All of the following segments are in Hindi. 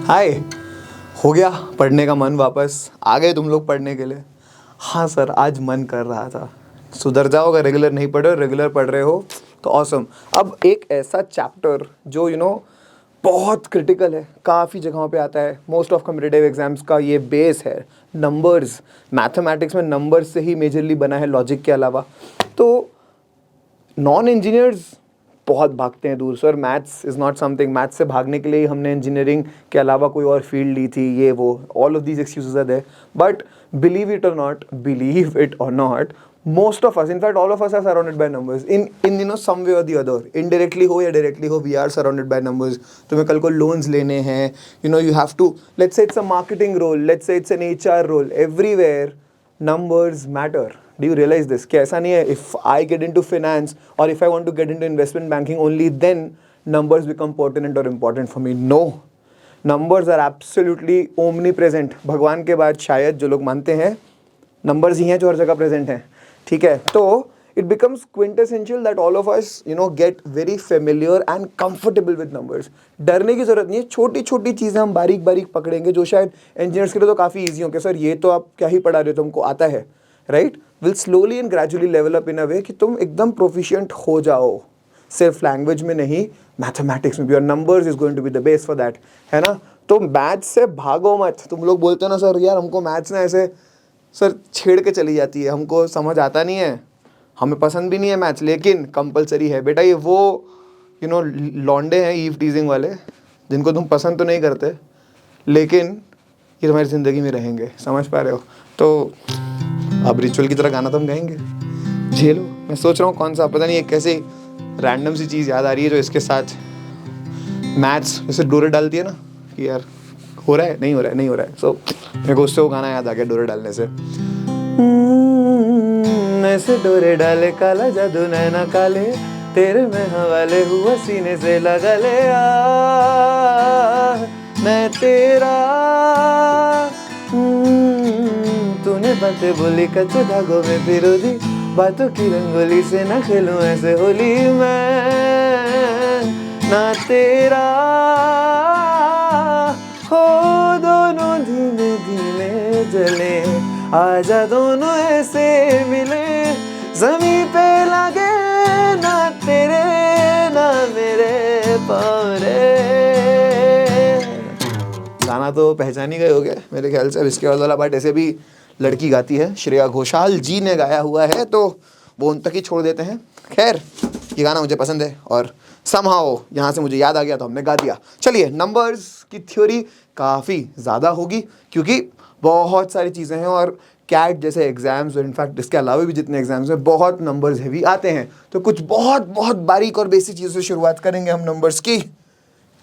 हाय, हो गया पढ़ने का मन वापस? आ गए तुम लोग पढ़ने के लिए? हाँ सर, आज मन कर रहा था। सुधर जाओ, अगर रेगुलर नहीं पढ़ रहे हो, रेगुलर पढ़ रहे हो तो ऑसम। अब एक ऐसा चैप्टर जो बहुत क्रिटिकल है, काफ़ी जगहों पे आता है, मोस्ट ऑफ कम्पिटिटिव एग्जाम्स का ये बेस है नंबर्स। मैथमेटिक्स में नंबर्स से ही मेजरली बना है, लॉजिक के अलावा। तो नॉन इंजीनियर्स बहुत भागते हैं दूर। Sir maths is not something, maths से भागने के लिए ही हमने इंजीनियरिंग के अलावा कोई और फील्ड ली थी, ये वो, all of these excuses are there. But believe it or not, most of us, in fact all of us, are surrounded by numbers in some way or the other, indirectly हो या directly हो, we are surrounded by numbers. तुम्हें कल को loans लेने हैं, you have to, let's say it's a marketing role, let's say it's an HR role, everywhere numbers matter. Do you realize this? कि ऐसा नहीं है if I get into finance or if I want to get into investment banking, only then numbers become pertinent or important for me. No, numbers are absolutely omnipresent. भगवान के बाद शायद जो लोग मानते हैं numbers ही हैं जो हर जगह present हैं, ठीक है? तो it becomes quintessential that all of us get very familiar and comfortable with numbers. डरने की जरूरत नहीं है, छोटी छोटी चीज़ें हम बारीक बारीक पकड़ेंगे जो शायद इंजीनियर्स के लिए तो काफ़ी ईजी हो कि सर ये तो आप क्या ही पढ़ा रहे हो, तुमको आता है, right? Will slowly and gradually level up in a way कि तुम एकदम प्रोफिशिएंट हो जाओ, सिर्फ लैंग्वेज में नहीं, मैथमेटिक्स में भी। और numbers is going to be the base for that, है ना? तो मैथ्स से भागो मत। तुम लोग बोलते हो ना सर यार हमको मैथ्स ना ऐसे सर छेड़ के चली जाती है, हमको समझ आता नहीं है, हमें पसंद भी नहीं है मैथ्स, लेकिन कंपलसरी है बेटा। ये वो लौंडे हैं ईव टीजिंग वाले, जिनको तुम पसंद तो नहीं करते लेकिन ये तुम्हारी ज़िंदगी में रहेंगे, समझ पा रहे हो? तो अब रिचुअल की तरह गाना तो हम गाएंगे, झेलो। मैं सोच रहा हूँ कौन सा, पता नहीं, एक कैसे रैंडम सी चीज़ याद आ रही है जो इसके साथ मैथ्स जैसे डोरे डालती है ना कि यार हो रहा है, नहीं हो रहा है, नहीं हो रहा है। सो मेरे को उससे वो गाना याद आ गया डोरे डालने से। ऐसे डोरे डाले काला जादू नैना काले, तेरे में हवाले हुआ सीने से लगा ले, मैं तेरा। तूने बातें बोली कच्चे धागों में पिरो दी, बातों की रंगोली से ना खेलूं ऐसे होली, मैं ना तेरा हो। दोनों धीमे धीमे जले, आजा दोनों ऐसे मिले, ज़मीं पे लगे ना तेरे ना मेरे पाँव रे। गाना तो पहचान ही गए होगे मेरे ख्याल से। अब इसके बाद वाला पार्ट ऐसे भी लड़की गाती है, श्रेया घोषाल जी ने गाया हुआ है, तो वो उन तक ही छोड़ देते हैं। खैर, ये गाना मुझे पसंद है और समहाउ यहाँ से मुझे याद आ गया तो हमने गा दिया। चलिए, नंबर्स की थ्योरी काफ़ी ज़्यादा होगी क्योंकि बहुत सारी चीज़ें हैं और कैट जैसे एग्जाम्स और इनफैक्ट इसके अलावा भी जितने एग्जाम्स हैं बहुत नंबर्स हैवी आते हैं। तो कुछ बहुत बहुत बारीक और बेसिक चीज़ों से शुरुआत करेंगे हम नंबर्स की।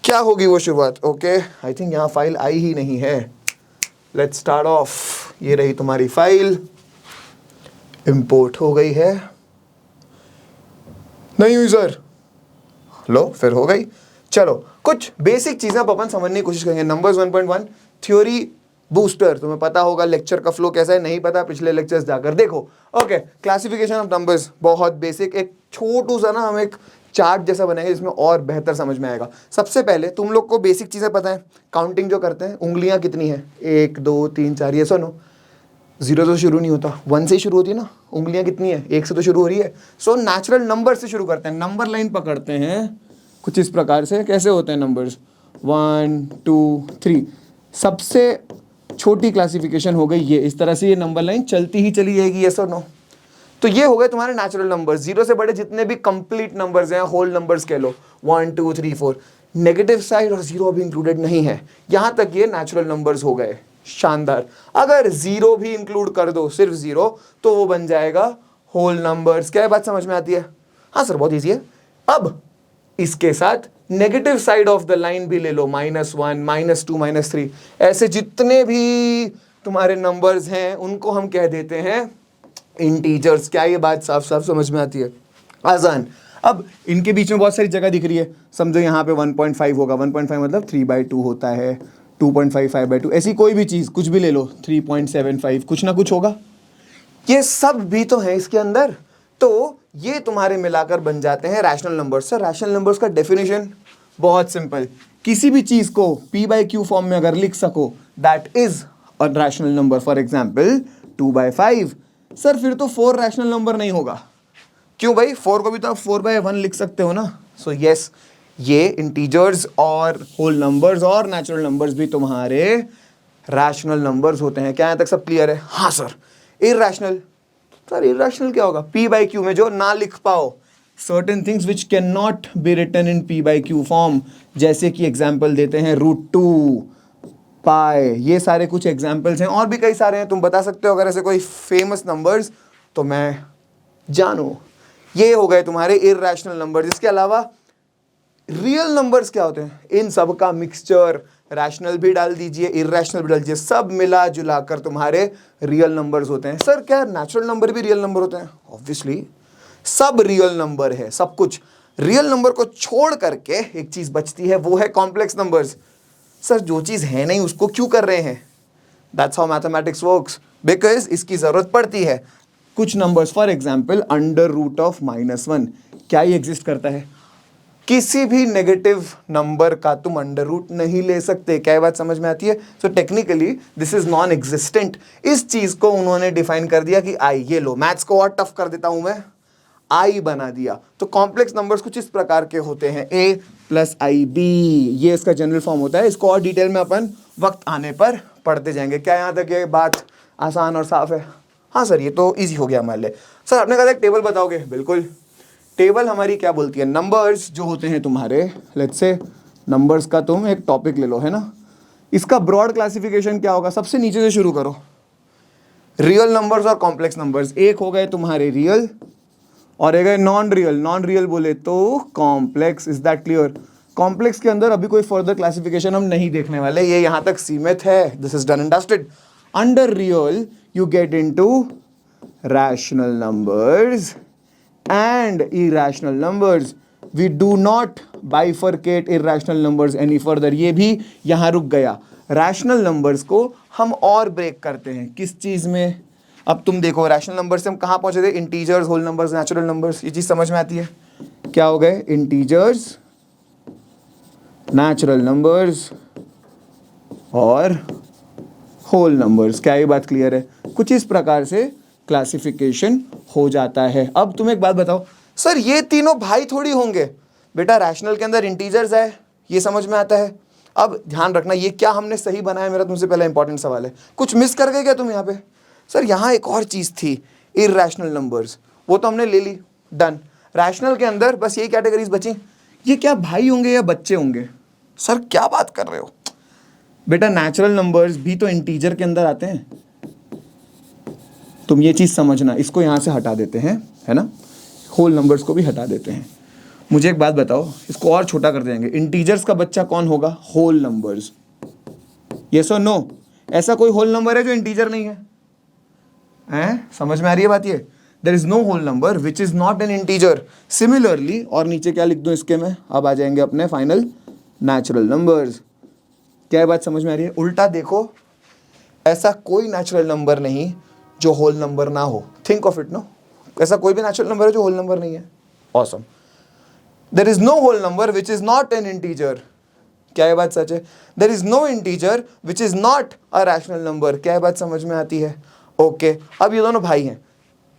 क्या होगी वो शुरुआत? ओके, आई थिंक यहाँ फाइल आई ही नहीं है। Let's start of. ये रही तुम्हारी फाइल, इंपोर्ट हो गई है, नहीं हुई सर? लो, फिर हो गई। चलो, कुछ बेसिक चीज़ें अपन समझने की कोशिश करेंगे। Numbers 1.1 theory booster. तुम्हें पता होगा लेक्चर का फ्लो कैसा है, नहीं पता पिछले लेक्चर्स जाकर देखो। ओके, क्लासिफिकेशन ऑफ नंबर्स बहुत बेसिक। एक छोटू सा ना हम एक चार्ट जैसा बनाएंगे जिसमें और बेहतर समझ में आएगा। सबसे पहले तुम लोग को बेसिक चीज़ें पता है, काउंटिंग जो करते हैं, उंगलियां कितनी है? 1 2 3 4, ये सुनो। 0 से शुरू नहीं होता, 1 से ही शुरू होती है ना। उंगलियां कितनी है? 1 से तो शुरू हो रही है। सो नेचुरल नंबर से शुरू करते हैं, नंबर लाइन पकड़ते हैं कुछ इस प्रकार से। कैसे होते हैं नंबर्स? 1 2 3। सबसे छोटी क्लासिफिकेशन हो गई ये, इस तरह से ये नंबर लाइन चलती ही चली जाएगी, यस और नो? तो ये हो गए तुम्हारे नेचुरल नंबर्स। 0 से बड़े जितने भी कंप्लीट नंबर्स हैं, होल नंबर्स कह लो, 1 2 3 4, नेगेटिव साइड और 0 भी इंक्लूडेड नहीं है, यहाँ तक ये नेचुरल नंबर्स हो गए। शानदार। अगर 0 भी इंक्लूड कर दो, सिर्फ 0, तो वो बन जाएगा होल नंबर्स। क्या बात समझ में आती है? हाँ सर, बहुत ईजी है। अब इसके साथ negative side of the line भी ले लो, -1 -2 -3, ऐसे जितने भी तुम्हारे नंबर्स हैं उनको हम कह देते हैं इंटीजर्स। क्या ये बात साफ साफ समझ में आती है? आसान। अब इनके बीच में बहुत सारी जगह दिख रही है, समझो यहाँ पे 1.5 होगा। 1.5 मतलब 3/2 होता है, 2.5 5/2, ऐसी कोई भी चीज़ कुछ भी ले लो, 3.75, कुछ ना कुछ होगा। ये सब भी तो है इसके अंदर, तो ये तुम्हारे मिलाकर बन जाते हैं rational numbers. Sir rational numbers का डेफिनेशन बहुत सिंपल, किसी भी चीज को p बाई क्यू फॉर्म में अगर लिख सको that is a rational number. For example 2/5। Sir फिर तो 4 रैशनल नंबर नहीं होगा। क्यों भाई, 4 को भी तो आप 4/1 लिख सकते हो ना। सो यस, ये इंटीजर्स और होल नंबर्स और नेचुरल नंबर्स भी तुम्हारे रैशनल नंबर्स होते हैं। क्या यहाँ तक सब क्लियर है? हाँ सर। इरैशनल, सर इरैशनल क्या होगा? p बाई क्यू में जो ना लिख पाओ, certain things which can not be written in p by q form, जैसे कि एग्जाम्पल देते हैं √2, पाई, ये सारे कुछ एग्जाम्पल्स हैं और भी कई सारे हैं। तुम बता सकते हो अगर ऐसे कोई फेमस नंबर्स, तो मैं जानू। ये हो गए तुम्हारे इरैशनल नंबर। इसके अलावा रियल नंबर्स क्या होते हैं? इन सब का मिक्सचर, रैशनल भी डाल दीजिए, इरैशनल भी डाल दीजिए, सब मिला जुला कर तुम्हारे रियल नंबर्स होते हैं। सर क्या नेचुरल नंबर भी रियल नंबर होते हैं? ऑब्वियसली सब रियल नंबर है, सब कुछ। रियल नंबर को छोड़ करके एक चीज बचती है, वो है कॉम्प्लेक्स नंबर्स। सर जो चीज है नहीं उसको क्यों कर रहे हैं? That's how mathematics works, because इसकी जरूरत पड़ती है। कुछ नंबर्स फॉर एग्जाम्पल √(-1), क्या ये एग्जिस्ट करता है? किसी भी नेगेटिव नंबर का तुम अंडर रूट नहीं ले सकते। क्या ये बात समझ में आती है? So technically this is non existent. इस चीज को उन्होंने डिफाइन कर दिया कि आई, ये लो मैथ्स को और टफ कर देता हूं मैं, आई बना दिया। तो कॉम्प्लेक्स नंबर्स कुछ इस प्रकार के होते हैं, a + ib, ये इसका जनरल फॉर्म होता है। इसको और डिटेल में अपन वक्त आने पर पढ़ते जाएंगे। क्या यहाँ तक ये बात आसान और साफ है? हाँ सर, ये तो इजी हो गया हमारे लिए। सर आपने कहा एक टेबल बताओगे? बिल्कुल। टेबल हमारी क्या बोलती है? नंबर्स जो होते हैं तुम्हारे, लेट्स से नंबर्स का तुम एक टॉपिक ले लो, है ना। इसका ब्रॉड क्लासिफिकेशन क्या होगा? सबसे नीचे से शुरू करो। रियल नंबर्स और कॉम्प्लेक्स नंबर्स, एक हो गए तुम्हारे रियल और एक है नॉन रियल। नॉन रियल बोले तो complex. Is that clear? Complex के अंदर अभी कोई फर्दर क्लासिफिकेशन हम नहीं देखने वाले, ये यहां तक सीमित है। This is done and dusted. Under real you get into rational numbers and irrational numbers. We do not bifurcate irrational numbers any further. ये भी यहाँ रुक गया। rational numbers को हम और ब्रेक करते हैं किस चीज़ में? अब तुम देखो rational numbers से हम कहाँ पहुँचे थे? Integers, whole numbers, natural numbers. ये चीज़ समझ में आती है? क्या हो गए? इंटीजर्स, नेचुरल नंबर्स और होल नंबर्स। क्या ये बात क्लियर है? कुछ इस प्रकार से क्लासिफिकेशन हो जाता है। अब तुम एक बात बताओ, सर ये तीनों भाई थोड़ी होंगे। बेटा रैशनल के अंदर इंटीजर्स है, ये समझ में आता है। अब ध्यान रखना, ये क्या हमने सही बनाया? मेरा तुमसे पहला इंपॉर्टेंट सवाल है, कुछ मिस कर गए क्या तुम यहाँ पे? सर यहाँ एक और चीज़ थी, इरैशनल नंबर्स, वो तो हमने ले ली, डन। रैशनल के अंदर बस यही कैटेगरीज बची। ये क्या भाई होंगे या बच्चे होंगे? सर क्या बात कर रहे हो? बेटा नेचुरल नंबर्स भी तो इंटीजर के अंदर आते हैं। तुम ये चीज समझना, इसको यहां से हटा देते हैं, है ना। होल नंबर्स को भी हटा देते हैं। मुझे एक बात बताओ, इसको और छोटा कर देंगे। इंटीजर्स का बच्चा कौन होगा? Whole numbers. यस और नो? ऐसा कोई होल नंबर है जो इंटीजर नहीं है? हैं? समझ में आ रही है बात? ये there is no whole number which is not an integer. Similarly, और नीचे क्या लिख दूं इसके में? अब आ जाएंगे अपने फाइनल नेचुरल नंबर्स। क्या बात समझ में आ रही है? उल्टा देखो, ऐसा कोई नेचुरल नंबर नहीं जो होल नंबर ना हो। Think of it, no. ऐसा कोई भी नेचुरल नंबर है जो होल नंबर नहीं है? Awesome. There is no whole number which is not an integer. क्या ये बात सच है? There is no integer which is not a rational number. क्या ये बात समझ में आती है? ओके, अब ये दोनों भाई हैं।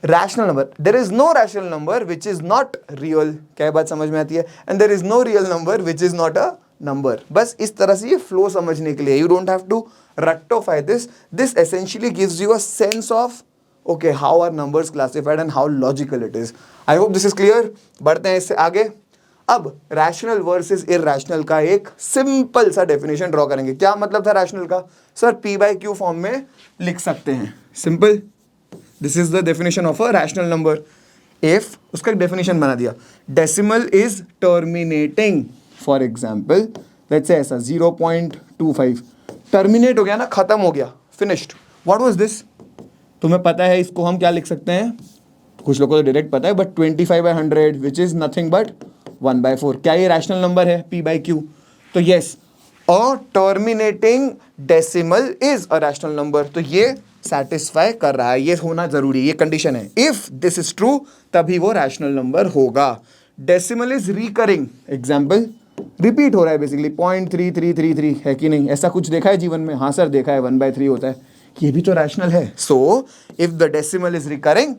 Rational number, there is no rational number which is not real. क्या ये बात समझ में आती है? And there is no real number which is not a number. बस इस तरह से ये फ्लो समझने के लिए, you don't have to rectify this essentially gives you a sense of okay how are numbers classified and how logical it is. I hope this is clear. बढ़ते हैं इससे आगे। अब रैशनल वर्सेस इरैशनल का एक सिंपल सा डेफिनेशन ड्रॉ करेंगे। क्या मतलब था रैशनल का? Sir p by q form में लिख सकते हैं, simple. This is the definition of a rational number. If, उसका एक डेफिनेशन बना दिया, decimal is terminating. For example let's say ऐसा 0.25 टर्मिनेट हो गया ना, खत्म हो गया, फिनिश्ड। What was this? तुम्हें पता है इसको हम क्या लिख सकते हैं? कुछ लोगों को तो डायरेक्ट पता है, but 25/100 which is nothing but 1/4। क्या ये रैशनल नंबर है? p by q. तो yes, a terminating decimal is a rational number. तो ये सेटिस्फाई कर रहा है, ये होना जरूरी, ये कंडीशन है। इफ दिस इज ट्रू तभी वो रैशनल नंबर होगा। Decimal is recurring. Example repeat हो रहा है बेसिकली 0.3333 है कि नहीं, ऐसा कुछ देखा है जीवन में? हाँ सर देखा है, 1/3 होता है, ये भी तो रैशनल है। So if the decimal is recurring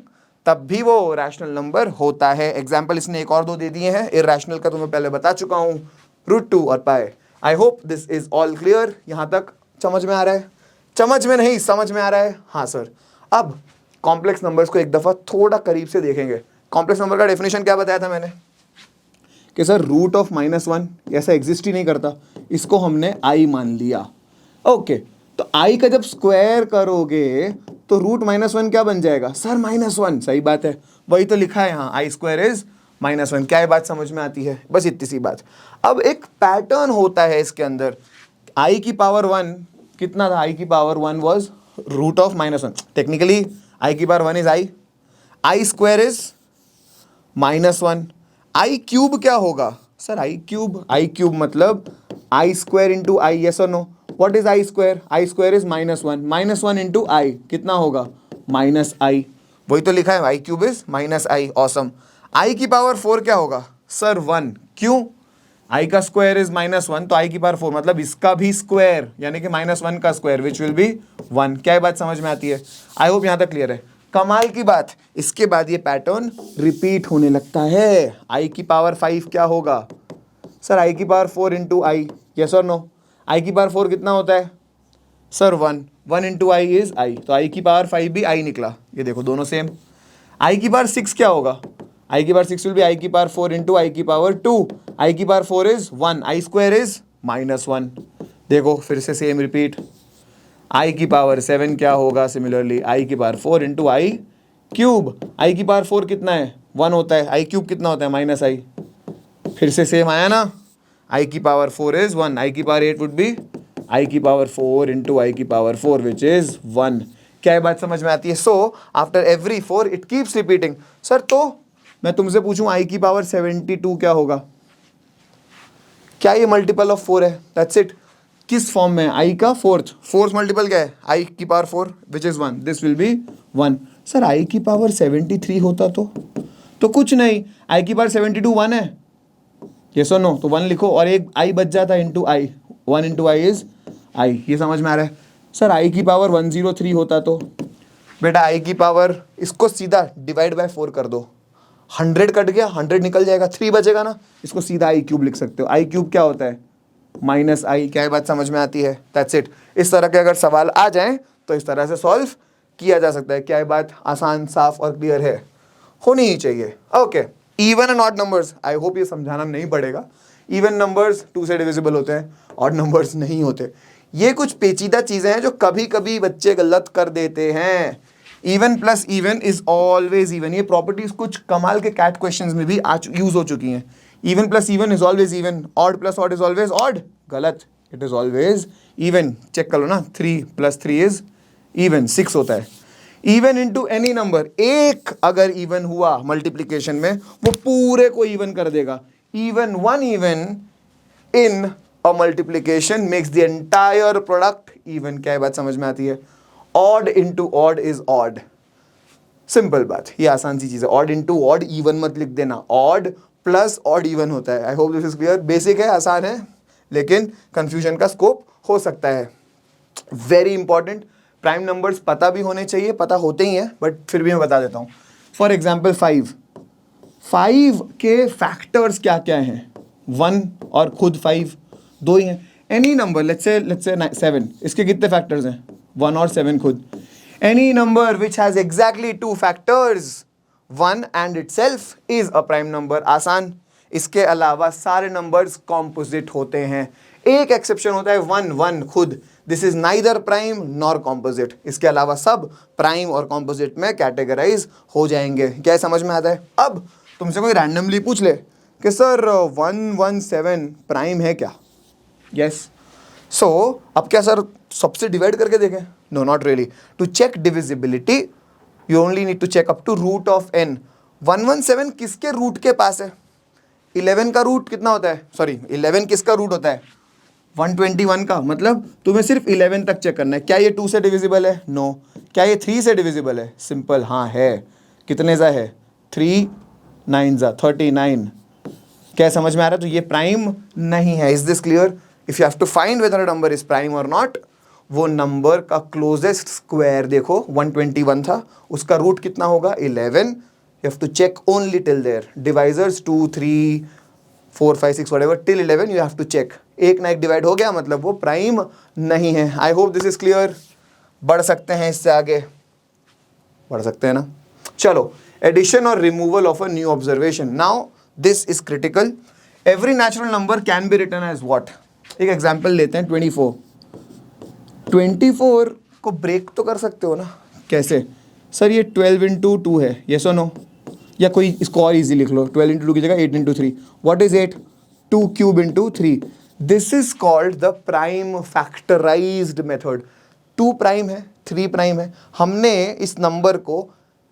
तब भी वो रैशनल नंबर होता है। एग्जाम्पल इसने एक और दो दे दिए हैं, इरैशनल का तो मैं पहले बता चुका हूँ, √2 और pi. I hope this is all clear. यहाँ तक समझ में आ रहा है? समझ में नहीं, समझ में आ रहा है? हाँ सर। अब कॉम्प्लेक्स नंबर्स को एक दफ़ा थोड़ा करीब से देखेंगे। कॉम्प्लेक्स नंबर का डेफिनेशन क्या बताया था मैंने कि सर √(-1) ऐसा एग्जिस्ट ही नहीं करता, इसको हमने आई मान लिया। ओके, तो आई का जब स्क्वायर करोगे तो √-1 क्या बन जाएगा? सर -1। सही बात है, वही तो लिखा है यहाँ, आई स्क्वायर इज -1। क्या ये बात समझ में आती है? बस इतनी सी बात। अब एक पैटर्न होता है इसके अंदर, आई की पावर 1 कितना था? आई की पावर 1 वॉज √(-1). टेक्निकली आई की power 1 is i square is -1। I cube क्या होगा? सर आई क्यूब मतलब i square into i, yes और no? What is i square? I square is -1, -1 into i कितना होगा? -i। वही तो लिखा है, i cube is -i। Awesome. I की पावर 4 क्या होगा? सर 1। क्यों? आई का स्क्वायर इज -1, तो आई की पावर 4 मतलब इसका भी स्क्वायर, यानी कि -1 का स्क्वायर विच विल बी 1। क्या ये बात समझ में आती है? आई होप यहाँ तक क्लियर है। कमाल की बात, इसके बाद ये पैटर्न रिपीट होने लगता है। आई की पावर 5 क्या होगा? सर आई की पावर 4 इंटू आई, यस और नो? आई की पावर 4 कितना होता है? Sir 1 into I is I, तो आई की पावर 5 भी आई निकला। ये देखो दोनों सेम। आई की पावर 6 क्या होगा? आई की पावर 6 विल बी आई की पावर 4 इंटू आई की पावर 2। आई की power 4 is 1, I square is -1। देखो फिर से सेम रिपीट। आई की पावर 7 क्या होगा? सिमिलरली आई की पावर 4 इंटू आई क्यूब। आई की पावर 4 कितना है? 1 होता है। आई क्यूब कितना होता है? -i। फिर से सेम आया ना? आई की पावर 4 इज 1, आई की पावर 8 वुड बी आई की पावर 4 इंटू आई की पावर 4 विच इज 1। क्या ये बात समझ में आती है? So after every 4 it keeps repeating. Sir तो मैं तुमसे पूछूं आई की पावर 72 क्या होगा? क्या ये मल्टीपल ऑफ 4 है? That's it. किस फॉर्म में? आई का फोर्थ मल्टीपल क्या है? आई की power 4 which is 1, this will be 1। Sir I की पावर 73 होता तो कुछ नहीं, आई की पावर 72 1 है, यस और नो? तो 1 लिखो और एक आई बच जाता into I, 1 into I is I. ये समझ में आ रहा है? सर आई की पावर 103 होता तो? बेटा आई की पावर, इसको सीधा डिवाइड बाय 4 कर दो, 100 कट गया, 100 निकल जाएगा, 3 बचेगा ना, इसको सीधा आई क्यूब लिख सकते हो। आई क्यूब क्या होता है? -i। क्या ये बात समझ में आती है? That's it. इस तरह के अगर सवाल आ जाएं तो इस तरह से सॉल्व किया जा सकता है। क्या ये बात आसान, साफ और क्लियर है? होनी ही चाहिए। Okay, even and odd numbers, I hope ये समझाना नहीं पड़ेगा। इवन नंबर्स 2 से डिविजिबल होते हैं, ऑड नंबर्स नहीं होते। ये कुछ पेचीदा चीज़ें हैं जो कभी कभी बच्चे गलत कर देते हैं। Even plus even is always even, ये प्रॉपर्टीज कुछ कमाल के कैट क्वेश्चंस में भी यूज हो चुकी हैं। Even plus even is always even, odd plus odd is always odd, गलत, it is always even. Check कर लो ना, 3 + 3 इज इवन, 6 होता है। इवन इंटू एनी नंबर, एक अगर इवन हुआ मल्टीप्लीकेशन में वो पूरे को इवन कर देगा। Even 1 even in a multiplication makes the entire product even. क्या बात समझ में आती है? Odd into odd is odd, simple बात, ये आसान सी चीज है। ऑड इंटू ऑड इवन मत लिख देना, ऑड प्लस ऑड इवन होता है। I hope this is clear. Basic है, आसान है, लेकिन कंफ्यूजन का स्कोप हो सकता है। वेरी इंपॉर्टेंट, प्राइम नंबर्स पता भी होने चाहिए, पता होते ही हैं, बट फिर भी मैं बता देता हूँ। फॉर एग्जाम्पल 5 के फैक्टर्स क्या क्या हैं? 1 और खुद 5 दो ही हैं। एनी नंबर, लेट्स से 7, इसके कितने फैक्टर्स हैं? 1 और 7 खुद। Any number which has exactly 2 factors 1 and itself is a prime number. आसान। इसके अलावा सारे नंबर्स कॉम्पोजिट होते हैं, एक एक्सेप्शन होता है 1 खुद, this is neither prime nor composite. इसके अलावा सब प्राइम और कॉम्पोजिट में कैटेगराइज हो जाएंगे। क्या समझ में आता है? अब तुमसे कोई रैंडमली पूछ ले कि सर 117 प्राइम है क्या? यस। सो अब क्या सर सबसे डिवाइड करके देखें? No, not really. To check divisibility you only need to check up to √(n). 117 किसके रूट के पास है? 11 का रूट कितना होता है? सॉरी, 11 किसका रूट होता है? 121 का। मतलब तुम्हें सिर्फ 11 तक चेक करना है। क्या ये 2 से डिविजिबल है? नो। क्या ये 3 से डिविजिबल है? सिंपल, हाँ है। कितने सा है? 3 9 39। क्या समझ में आ रहा है? तो ये प्राइम नहीं है. Is this clear? If you have to find whether a number is prime or not, वो नंबर का क्लोजेस्ट स्क्वायर देखो 121 था, उसका रूट कितना होगा 11. You have to check only till there. Divisors 2 3 4 5 6 whatever till 11 you have to check. एक ना एक डिवाइड हो गया मतलब वो प्राइम नहीं है. I hope this is clear. बढ़ सकते हैं इससे आगे, बढ़ सकते हैं ना. चलो, एडिशन और removal of a new observation. Now this is critical. Every natural number can be written as what. एक एग्जांपल लेते हैं 24. 24 को ब्रेक तो कर सकते हो ना. कैसे सर? ये 12 इंटू 2 है, यस और नो? या कोई इसको और इजी लिख लो. 12 इंटू 2 की जगह 8 into 3. What is 8? 2 cube into 3. This is called the prime factorized method. 2 prime है, 3 प्राइम है. हमने इस नंबर को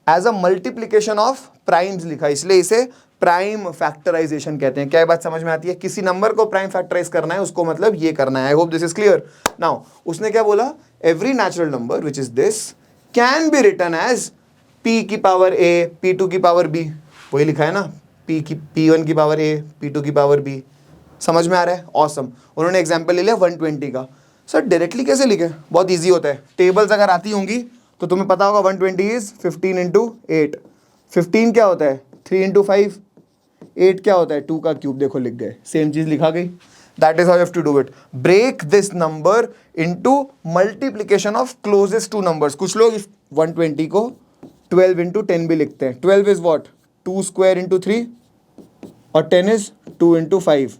as a multiplication of primes लिखा, इसलिए इसे प्राइम फैक्टराइजेशन कहते हैं. क्या बात समझ में आती है? किसी नंबर को प्राइम फैक्टराइज करना है, उसको मतलब ये करना है. I hope this is clear. Now उसने क्या बोला? Every natural number which is this can be written as p की पावर a, p2 की पावर b. वही लिखा है ना, p1 की पावर a, p2 की पावर b. समझ में आ रहा है? ऑसम. उन्होंने एग्जाम्पल ले लिया 120 का. सर डायरेक्टली कैसे लिखे? बहुत ईजी होता है. टेबल्स अगर आती होंगी तो तुम्हें पता होगा 120 इज 15 इंटू 8. 15 क्या होता है? 3 इंटू 5. 8 क्या होता है? 2 का क्यूब. देखो लिख गए, सेम चीज लिखा गई. That is how you have to do it. Break this number into multiplication of closest two numbers. कुछ लोग 120 को 12 इंटू 10 भी लिखते हैं. 12 इज वॉट? 2 स्क्वायर इंटू 3 और 10 इज 2 इंटू 5.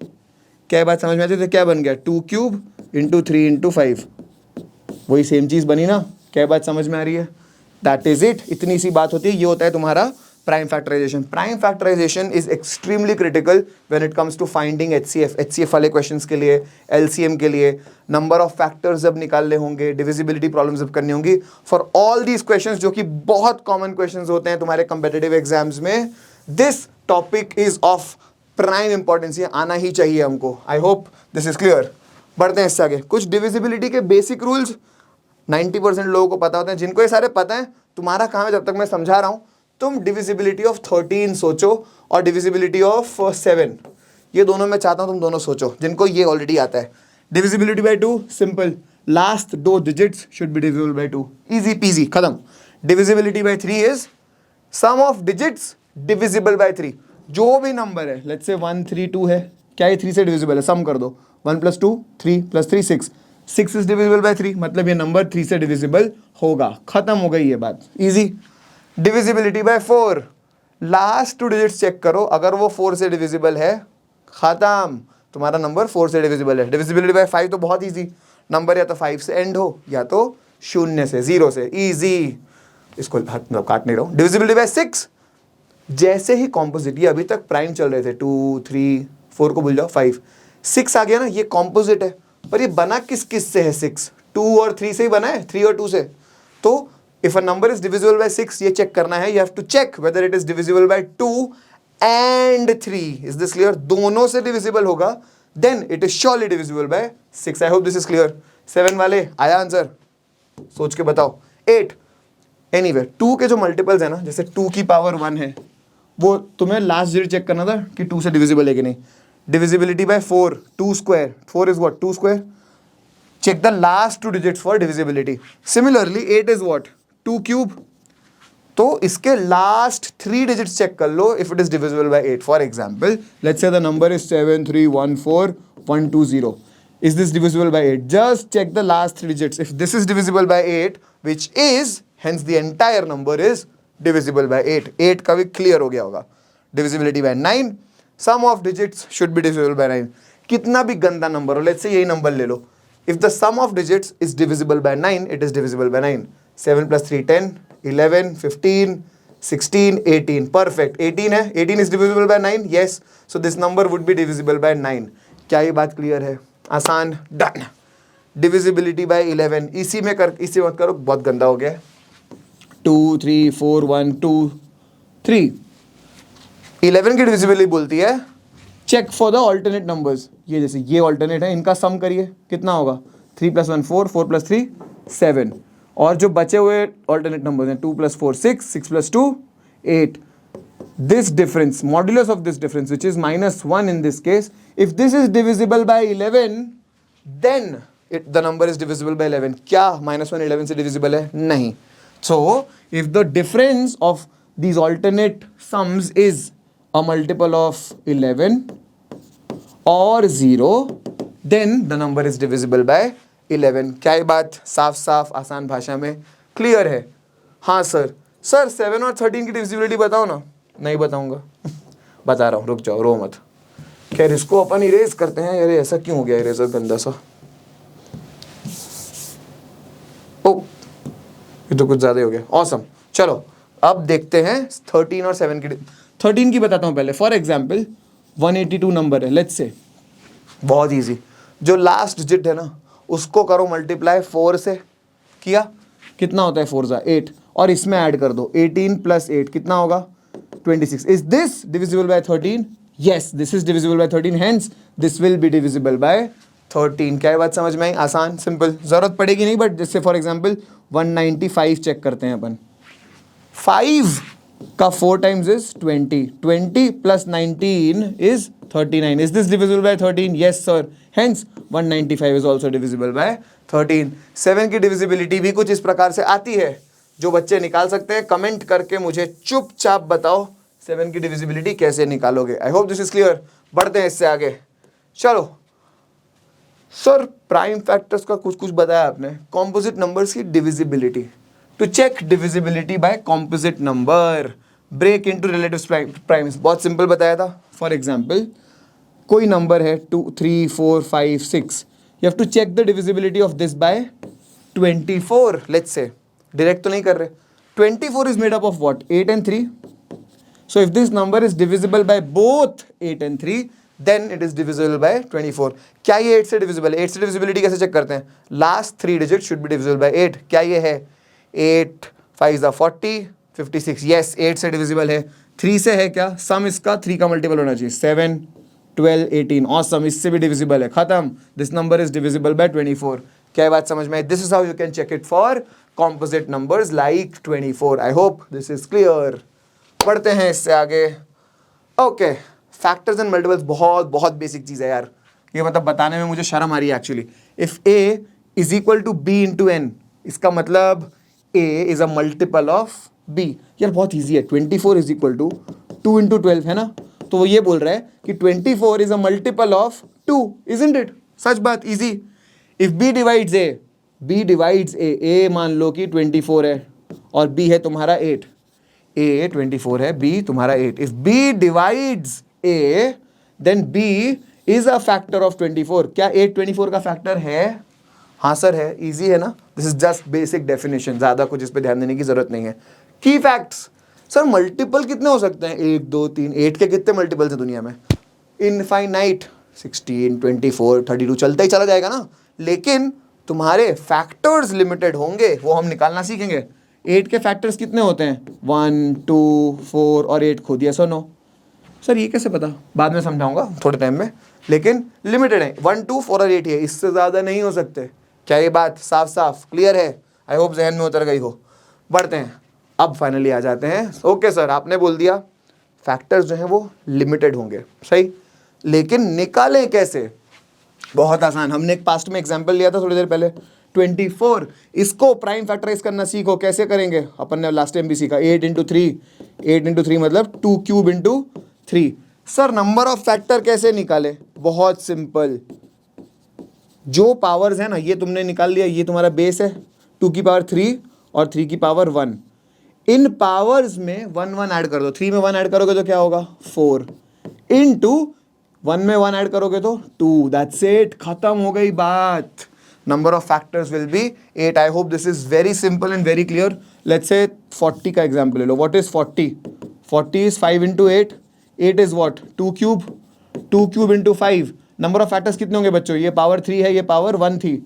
क्या बात समझ में आती है? तो क्या बन गया? 2 क्यूब इंटू 3 इंटू 5. वही सेम चीज बनी ना. क्या बात समझ में आ रही है? That is it. इतनी सी बात होती है. ये होता है तुम्हारा prime factorization. Prime factorization is extremely critical when it comes to finding HCF. HCF वाले क्वेश्चंस के लिए, एलसीएम के लिए, नंबर ऑफ फैक्टर्स जब निकालने होंगे, डिविजिबिलिटी प्रॉब्लम जब करनी होंगी, फॉर ऑल दीज क्वेश्चंस जो कि बहुत कॉमन क्वेश्चंस होते हैं तुम्हारे कंपेटिटिव एग्जाम्स में, this topic is of prime importance. ये आना ही चाहिए हमको. आई होप दिस इज क्लियर. बढ़ते हैं इससे आगे. कुछ डिविजिबिलिटी के बेसिक रूल्स 90% लोगों को पता होते हैं. जिनको ये सारे पता है, तुम्हारा काम है, जब तक मैं समझा रहा हूं तुम डिविजिबिलिटी ऑफ 13 सोचो और डिविजिबिलिटी ऑफ 7. ये दोनों मैं चाहता हूं तुम दोनों सोचो, जिनको ये ऑलरेडी आता है. Divisibility by 2 simple. Last 2 digits should be divisible by 2. Easy peasy, खत्म. Divisibility by 3 is sum of digits divisible by 3. जो भी नंबर है, लेट्स से 1 3 2 है, क्या ये 3 से डिविजिबल है? सम कर दो. 1 + 2 3 + 3 6. 6 इज डिविजिबल बाय 3, मतलब ये नंबर 3 से डिविजिबल होगा. खत्म हो गई ये बात. Easy. Divisibility by 4. Last 2 digits check करो, अगर वो 4 से डिविजिबल है, खत्म, तुम्हारा नंबर 4 से डिविजिबल है. डिविजिबिलिटी बाय 5 तो बहुत इजी. नंबर या तो 5 से एंड हो या तो 0 से, 0 से. इजी. इसको मतलब काट नहीं रहा हूं. Divisibility bye 6. जैसे ही कॉम्पोजिट, ये अभी तक प्राइम चल रहे थे, 2 3 4 को भूल जाओ, 5 6 आ गया ना, ये कॉम्पोजिट है. पर ये बना किस किस से है? 6 2 और 3 से ही बना है, 3 और 2 से. तो if a number is divisible by 6, ये चेक करना है. You have to check whether it is divisible by 2 and 3. Is this clear? दोनों से divisible होगा, then it is surely divisible by 6. I hope this is clear. 7 वाले आया आंसर? सोच के बताओ. 8. Anyway, 2 के जो मल्टीपल्स है ना, जैसे 2 की पावर 1 है, वो तुम्हें लास्ट डिजिट चेक करना था कि 2 से डिविजिबल है कि नहीं. Divisibility by 4, 2 square. 4 is what? 2 square. Check the last 2 digits for divisibility. Similarly, 8 is what? 2 cube. तो इसके लास्ट 3 डिजिट्स चेक कर लो if it is divisible by 8. For example, let's say the number is 7314120. Is this divisible by 8? Just check the last 3 digits. If this is divisible by 8, which is, hence the entire number is divisible by 8. 8 का भी क्लियर हो गया होगा. Divisibility by 9. Sum of digits should be divisible by 9. कितना भी गंदा नंबर हो, लेट्स से यही नंबर ले लो, if the sum of digits is divisible by 9, it is divisible by 9. 7 + 3 10, 11 15 16 18. Perfect. 18 है. 18 is divisible by 9. Yes. So this number would be divisible by 9. क्या ये बात क्लियर है? आसान. डन. Divisibility by 11. इसी में कर, इसी मत करो, बहुत गंदा हो गया. 2 3 4 1 2 3. 11 की डिविजिबिलिटी बोलती है check for the alternate numbers. ये जैसे ये ऑल्टरनेट है, इनका सम करिए, कितना होगा? 3 + 1 4, 4 + 3 7. और जो बचे हुए ऑल्टरनेट नंबर्स हैं, 2 + 4 6, 6 + 2 8. this difference, modulus of this difference, which is -1 in this case, if this is divisible by 11, then the number is divisible by 11. क्या -1 11 से divisible है? नहीं. So if the difference of these alternate sums is a multiple of 11 or 0, then the number is divisible by 11. क्या ये बात साफ साफ आसान भाषा में क्लियर है? हाँ सर. 7 और 13 की डिविजिबिलिटी बताओ ना. नहीं बताऊंगा. बता रहा हूँ, रुक जाओ, रो मत. खैर इसको अपन इरेज करते हैं. अरे ऐसा क्यों हो गया इरेजर गंदा सा? ओ ये तो कुछ ज़्यादा ही हो गया. ऑसम. चलो अब देखते हैं 13 और 7 की. 13 की बताता हूँ पहले. फॉर एग्जाम्पल 182 नंबर है, लेट्स से. बहुत ईजी. जो लास्ट डिजिट है ना उसको करो मल्टीप्लाई 4 से. किया? कितना होता है 4 ज़ा 8, और इसमें ऐड कर दो 18 + 8 कितना होगा 26. Is this divisible bye 13? Yes, this is divisible bye 13, hence this will be divisible bye 13. क्या ये बात समझ में आई? आसान, सिंपल. जरूरत पड़ेगी नहीं, बट जैसे फॉर एग्जाम्पल 195 चेक करते हैं अपन. 5 का 4 times is 20. 20 + 19 is 39. Is this divisible bye 13? Yes sir, hence 195 is also divisible by 13. 7 की डिविजिबिलिटी भी कुछ इस प्रकार से आती है. जो बच्चे निकाल सकते हैं कमेंट करके मुझे चुपचाप बताओ 7 की डिविजिबिलिटी कैसे निकालोगे. आई होप दिस इज क्लियर. बढ़ते हैं इससे आगे. चलो सर, प्राइम फैक्टर्स का कुछ कुछ बताया आपने. कॉम्पोजिट नंबर्स की divisibility. To check divisibility by composite number, break into relative primes. बहुत सिंपल बताया था. फॉर एग्जांपल कोई नंबर है 2 3 4 5 6. You have to check the divisibility of this by 24. Let's say direct तो नहीं कर रहे. 24 is made up of what? 8 and 3. So if this number is divisible by both 8 and 3, then it is divisible by 24. क्या ये 8 से डिविजिबल है? 8 से डिविजिबिलिटी कैसे चेक करते हैं? Last 3 digit should be divisible by 8. क्या ये है? 8 5 40 56. यस, 8 से डिविजिबल है. 3 से है क्या? सम इसका 3 का मल्टीपल होना चाहिए. 7 12 18. ऑसम, इससे भी डिविजिबल है. खत्म. This number is divisible by 24. क्या बात समझ में आई? This is how you can check it for composite numbers like 24. I hope this is clear. बढ़ते हैं इससे आगे. ओके, फैक्टर्स एंड मल्टीपल्स बहुत बहुत बेसिक चीज़ है यार. ये मतलब बताने में मुझे शर्म आ रही है actually. If a is equal to b into n, इसका मतलब a is a multiple of b. यार बहुत ईजी है. 24 इज इक्वल टू 2 इंटू 12 है ना. तो वो ये बोल रहा है कि 24 is a multiple of 2, isn't it? सच बात, easy. If b divides a, b divides a मान लो कि 24 है और b है तुम्हारा 8. a 24 है, b तुम्हारा 8. If b divides a, then b is a factor of 24. क्या 8 24 का फैक्टर है? हाँ सर है. इजी है ना. This is just basic definition, ज़्यादा कुछ इस पे ध्यान देने की जरूरत नहीं है. की फैक्ट्स. सर मल्टीपल कितने हो सकते हैं? 1 2 3. 8 के कितने मल्टीपल्स हैं दुनिया में? इनफाइनाइट. 16 24 32 चलता ही चला जाएगा ना. लेकिन तुम्हारे फैक्टर्स लिमिटेड होंगे, वो हम निकालना सीखेंगे. 8 के फैक्टर्स कितने होते हैं? 1 2 4 और 8 खुद. यस और नो? सर ये कैसे पता? बाद में समझाऊंगा थोड़े टाइम में. लेकिन लिमिटेड है. 1 2 4 और 8 है, इससे ज़्यादा नहीं हो सकते. क्या ये बात साफ साफ क्लियर है? आई होप जहन में उतर गई हो. बढ़ते हैं. अब फाइनली आ जाते हैं. ओके सर, आपने बोल दिया फैक्टर्स जो हैं वो लिमिटेड होंगे, सही. लेकिन निकालें कैसे? बहुत आसान. हमने एक पास्ट में एग्जाम्पल लिया था थोड़ी देर पहले. 24, इसको प्राइम फैक्टराइज करना सीखो. कैसे करेंगे? अपन ने लास्ट टाइम भी सीखा. 8 इंटू 3. 8 इंटू 3 मतलब 2 cube into 3. Sir number of factor कैसे निकाले? बहुत सिंपल. जो पावर्स है ना, ये तुमने निकाल लिया. ये तुम्हारा बेस है 2 की पावर 3 और 3 की पावर 1. इन पावर्स में 1 1 ऐड कर दो. 3 में 1 ऐड करोगे तो क्या होगा? 4 इंटू 1 में 1 ऐड करोगे तो 2. That's it. खत्म हो गई बात. Number of factors will be 8. I hope this is very simple and very clear. Let's say 40 का एग्जाम्पल ले लो. What is 40? 40 is 5 into 8. 8 is what? 2 cube. 2 cube into 5. Number of factors कितने होंगे बच्चों? ये पावर 3 है, ये पावर 1 थी.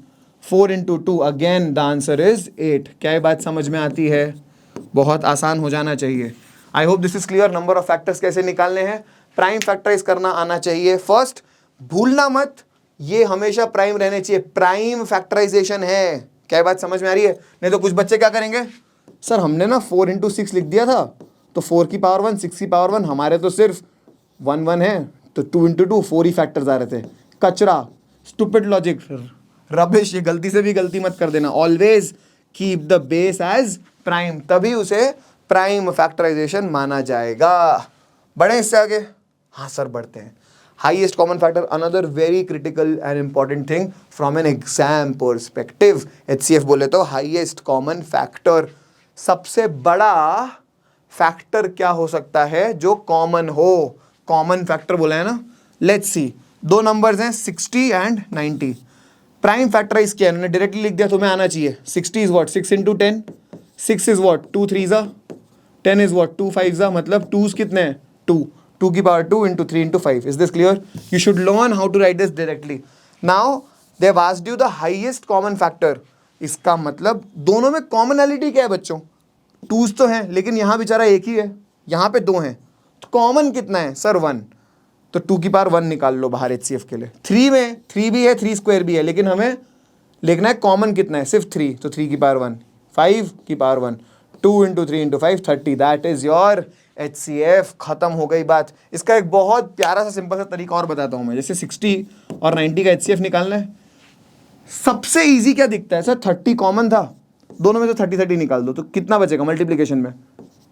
4 into 2. Again the answer is 8. क्या ये बात समझ में आती है? बहुत आसान हो जाना चाहिए. आई hope this is clear. Number of factors कैसे निकालने हैं, प्राइम फैक्टराइज करना आना चाहिए. फर्स्ट भूलना मत, ये हमेशा प्राइम रहने चाहिए. प्राइम फैक्टराइजेशन है. क्या बात समझ में आ रही है? नहीं तो कुछ बच्चे क्या करेंगे? सर हमने ना 4 इंटू 6 लिख दिया था, तो 4 की पावर 1, 6 की पावर 1, हमारे तो सिर्फ 1 1 है, तो 2 इंटू 2 4 ही फैक्टर्स आ रहे थे। कचरा, स्टूपिड लॉजिक, रबिश, ये गलती से भी गलती मत कर देना। Always keep the base as prime, तभी उसे प्राइम फैक्टराइजेशन माना जाएगा। बढ़े इससे आगे? हाँ सर बढ़ते हैं। Highest common factor, another very critical and important thing from an exam perspective. HCF बोले तो हाईएस्ट कॉमन फैक्टर, सबसे बड़ा फैक्टर क्या हो सकता है जो कॉमन हो? कॉमन फैक्टर बोला है ना। लेट्स सी, दो नंबर्स हैं 60 एंड 90। प्राइम फैक्टराइज किया उन्होंने, डायरेक्टली लिख दिया, तुम्हें आना चाहिए। 60 is what? 6 into 10। 6 is what? 2 3 जा। 10 इज व्हाट? 2 5 जा। मतलब 2s कितने हैं? 2। 2 की power 2 into 3 into 5। Is this clear? You should learn how to write this directly. Now they have asked you the highest common factor. इसका मतलब दोनों में कॉमनैलिटी क्या है बच्चों? 2s तो हैं, लेकिन यहाँ बेचारा एक ही है, यहाँ पे 2 हैं, तो कॉमन कितना है सर? 1। तो 2 की पावर 1 निकाल लो बाहर HCF के लिए। 3 में 3 भी है, 3 स्क्वायर भी है, लेकिन हमें लिखना है कॉमन कितना है, सिर्फ 3, तो 3 की पावर 1, 5 की power 1, 2 into 3 into 5, 30। That is your HCF। खत्म हो गई बात। इसका एक बहुत प्यारा सा सिंपल सा तरीका और बताता हूँ मैं। जैसे 60 और 90 का HCF निकालना है, सबसे ईजी क्या दिखता है सर? 30 कॉमन था, दोनों में से 30 30 निकाल दो, तो कितना बचेगा मल्टीप्लीकेशन में?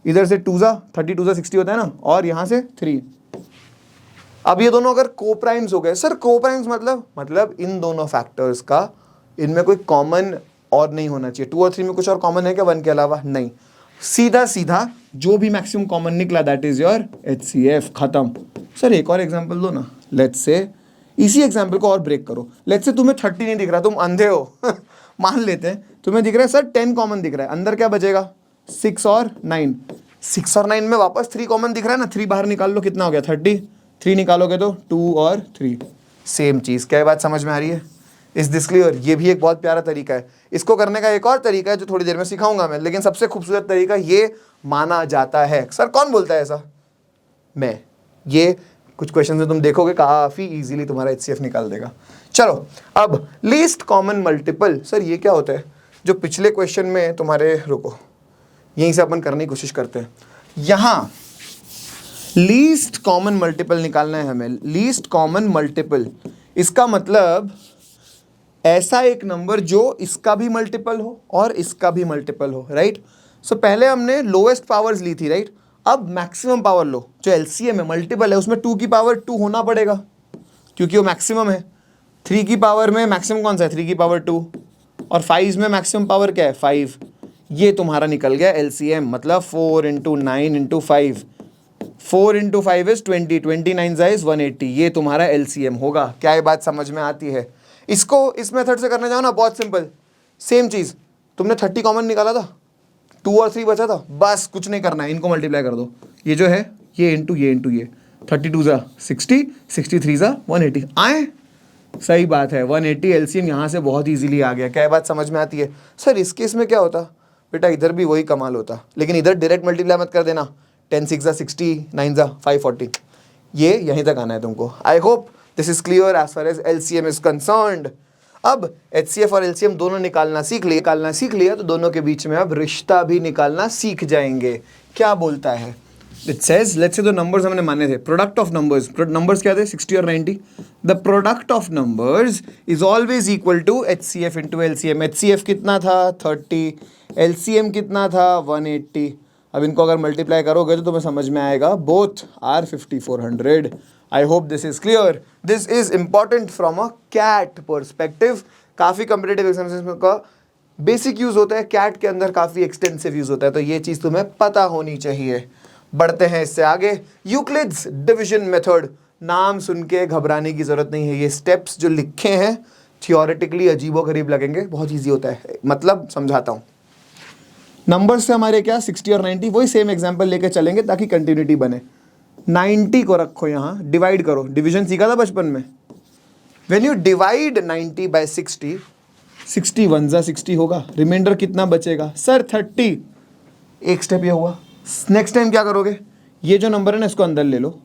इधर से 2 जा, 30 2 जा 60 होता है ना, और यहाँ से 3। अब ये दोनों अगर कोप्राइम्स हो गए सर, कोप्राइम्स मतलब इन दोनों फैक्टर्स का इनमें कोई कॉमन और नहीं होना चाहिए। 2 और 3 में कुछ और कॉमन है क्या 1 के अलावा? नहीं। सीधा सीधा जो भी मैक्सिमम कॉमन निकला दैट इज योर HCF। खत्म। सर एक और एग्जांपल दो ना। लेट्स से इसी एग्जांपल को और ब्रेक करो। लेट्स से तुम्हें 30 नहीं दिख रहा, तुम अंधे हो मान लेते हैं तुम्हें दिख रहा है सर 10 कॉमन दिख रहा है, अंदर क्या बचेगा? 6 और 9। 6 और 9 में वापस 3 कॉमन दिख रहा है ना, 3 बाहर निकाल लो, कितना हो गया? 30। 3 निकालोगे तो 2 और 3, सेम चीज़। क्या बात समझ में आ रही है? Is this clear? ये भी एक बहुत प्यारा तरीका है। इसको करने का एक और तरीका है जो थोड़ी देर में सिखाऊंगा मैं, लेकिन सबसे खूबसूरत तरीका ये माना जाता है। सर कौन बोलता है ऐसा? मैं। ये कुछ क्वेश्चन में तुम देखोगे काफ़ी इजीली तुम्हारा HCF निकाल देगा। चलो अब लीस्ट कॉमन मल्टीपल। सर ये क्या होता है? जो पिछले क्वेश्चन में तुम्हारे, रुको यहीं से अपन करने की कोशिश करते हैं। यहाँ लीस्ट कॉमन मल्टीपल निकालना है हमें। लीस्ट कॉमन मल्टीपल, इसका मतलब ऐसा एक नंबर जो इसका भी मल्टीपल हो और इसका भी मल्टीपल हो, राइट? सो पहले हमने लोएस्ट पावर्स ली थी, राइट? अब मैक्सिमम पावर लो, जो LCM है, मल्टीपल है, उसमें 2 की पावर 2 होना पड़ेगा क्योंकि वो मैक्सिमम है। 3 की पावर में मैक्सिमम कौन सा है? 3 की पावर 2। और 5 में मैक्सिमम पावर क्या है? 5। ये तुम्हारा निकल गया LCM, मतलब 4 into 9 into 5। 4 into 5 is 20, 29 is 180। ये तुम्हारा LCM होगा। क्या ये बात समझ में आती है? इसको इस मेथड से करने जाओ ना, बहुत सिंपल, सेम चीज़। तुमने 30 कॉमन निकाला था, 2 और 3 बचा था, बस कुछ नहीं करना है, इनको मल्टीप्लाई कर दो। ये जो है ये इंटू ये इंटू ये, 32 जा 60, 63 जा 180। आए? सही बात है, 180 LCM यहाँ से बहुत इजीली आ गया। क्या बात समझ में आती है? सर इस केस में क्या होता? बेटा इधर भी वही कमाल होता, लेकिन इधर डायरेक्ट मल्टीप्लाई मत कर देना। 10 6 जा 60, 9 जा 540। ये यहीं तक आना है तुमको। I hope this is clear as far as LCM is concerned. अब HCF और LCM दोनों निकालना सीख लिया तो दोनों के बीच में अब रिश्ता भी निकालना सीख जाएंगे। क्या बोलता है? इट सेज, लेट्स से दो नंबर्स हमने माने थे, प्रोडक्ट ऑफ नंबर्स। नंबर्स क्या थे? 60 और 90। The product of numbers is always equal to HCF into LCM। HCF कितना था? 30। LCM कितना था? 180। अब इनको अगर मल्टीप्लाई करोगे तो तुम्हें समझ में आएगा both are 5400। I hope this is clear. This is important from a CAT perspective. काफ़ी कम्पिटेटिव एग्जामिनेशन का बेसिक यूज होता है, कैट के अंदर काफ़ी एक्सटेंसिव यूज होता है, तो ये चीज़ तुम्हें पता होनी चाहिए। बढ़ते हैं इससे आगे। यूक्लिड्स डिवीजन मेथड, नाम सुन के घबराने की जरूरत नहीं है। ये स्टेप्स जो लिखे हैं थियोरेटिकली अजीबोगरीब लगेंगे, बहुत ईजी होता है। मतलब समझाता हूँ। नंबर्स से हमारे क्या 60 और 90, वही सेम एग्जाम्पल लेके चलेंगे ताकि कंटिन्यूटी बने। 90 को रखो यहाँ, डिवाइड करो। डिवीजन सीखा था बचपन में। व्हेन यू डिवाइड 90 बाय 60, 60 1 जा 60 होगा, रिमाइंडर कितना बचेगा? सर 30। एक स्टेप ये हुआ। नेक्स्ट टाइम क्या करोगे? ये जो नंबर है ना इसको अंदर ले लो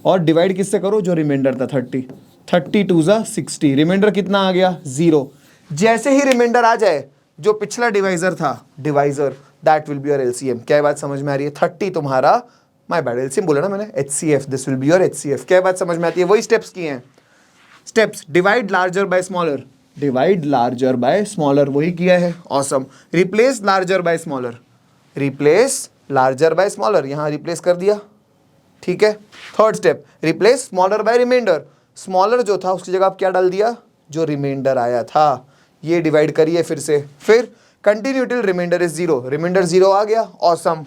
और डिवाइड किससे करो? जो रिमाइंडर था 30। 32 जा 60, रिमाइंडर कितना आ गया? 0। जैसे ही रिमाइंडर आ जाए, जो पिछला डिवाइजर था, divisor that will be your LCM. क्या बात समझ में आ रही है? 30 तुम्हारा, माय बैड, एलसीएम बोला ना मैंने, HCF, this will be your HCF. क्या बात समझ में आती है? वही स्टेप्स किए हैं। Steps, divide larger by smaller, divide larger by smaller, वही किया है, awesome. Replace larger by smaller, replace larger by smaller, यहां रिप्लेस कर दिया, ठीक है। Third step, replace smaller by remainder, smaller जो था उसकी जगह आप क्या डाल दिया? जो रिमाइंडर आया था, ये डिवाइड करिए फिर से, फिर continue till remainder is zero, remainder zero आ गया, awesome.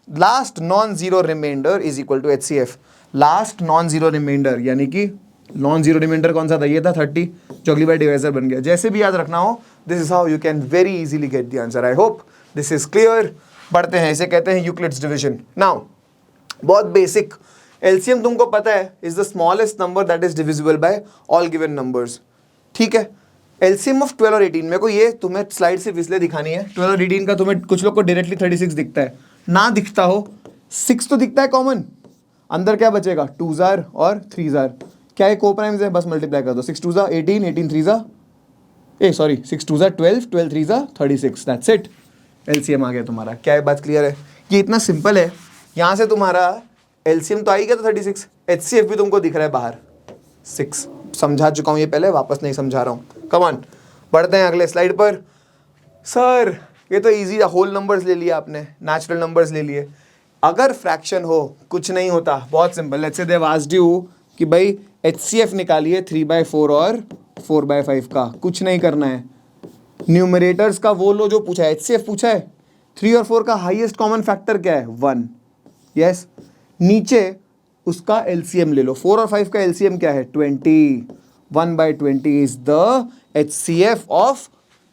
Last non zero remainder is equal to HCF, last non zero remainder, यानी कि नॉन जीरो रिमाइंडर कौन सा था? ये था 30, जो अगली बार डिवाइजर बन गया। जैसे भी याद रखना हो, this is how you can very easily get the answer. I hope this is clear. बढ़ते हैं, इसे कहते हैं यूक्लिड्स डिवीजन। नाउ बहुत बेसिक, एलसीएम तुमको पता है is the smallest number that is divisible bye all given numbers, ठीक है। एलसीएम ऑफ 12 और 18, मेरे को ये तुम्हें स्लाइड सिर्फ इसलिए दिखानी है, 12 और 18 का तुम्हें कुछ लोग को डायरेक्टली 36 दिखता है, ना दिखता हो 6 तो दिखता है कॉमन, अंदर क्या बचेगा? 2 जार और 3 जार, क्या है? कोप्राइम्स है, बस मल्टीप्लाई कर दो, 6 2 जार 18, 18 3 जार, 6 2 जार 12, 12 3 जार 36, दैट्स इट, एलसीएम आ गया तुम्हारा। क्या है बात क्लियर है? ये इतना सिंपल है। यहाँ से तुम्हारा एलसीएम तो आई गया, तो 36, एचसीएफ भी तुमको दिख रहा है बाहर 6, समझा चुका हूँ ये पहले, वापस नहीं समझा रहा हूँ। कम ऑन, बढ़ते हैं अगले स्लाइड पर। सर ये तो इजी था, होल नंबर्स ले लिया आपने, नेचुरल नंबर्स ले लिए, अगर फ्रैक्शन हो कुछ नहीं होता, बहुत simple. Let's say they have asked you कि भाई एचसीएफ निकालिए 3/4 और 4/5 का, कुछ नहीं करना है, न्यूमरेटर्स का वो लो जो पूछा है, एचसीएफ पूछा है, 3 और 4 का हाईएस्ट कॉमन फैक्टर क्या है? 1, यस। नीचे उसका एलसीएम ले लो, 4 और 5 का एलसीएम क्या है? 20, 1/20 is the HCF of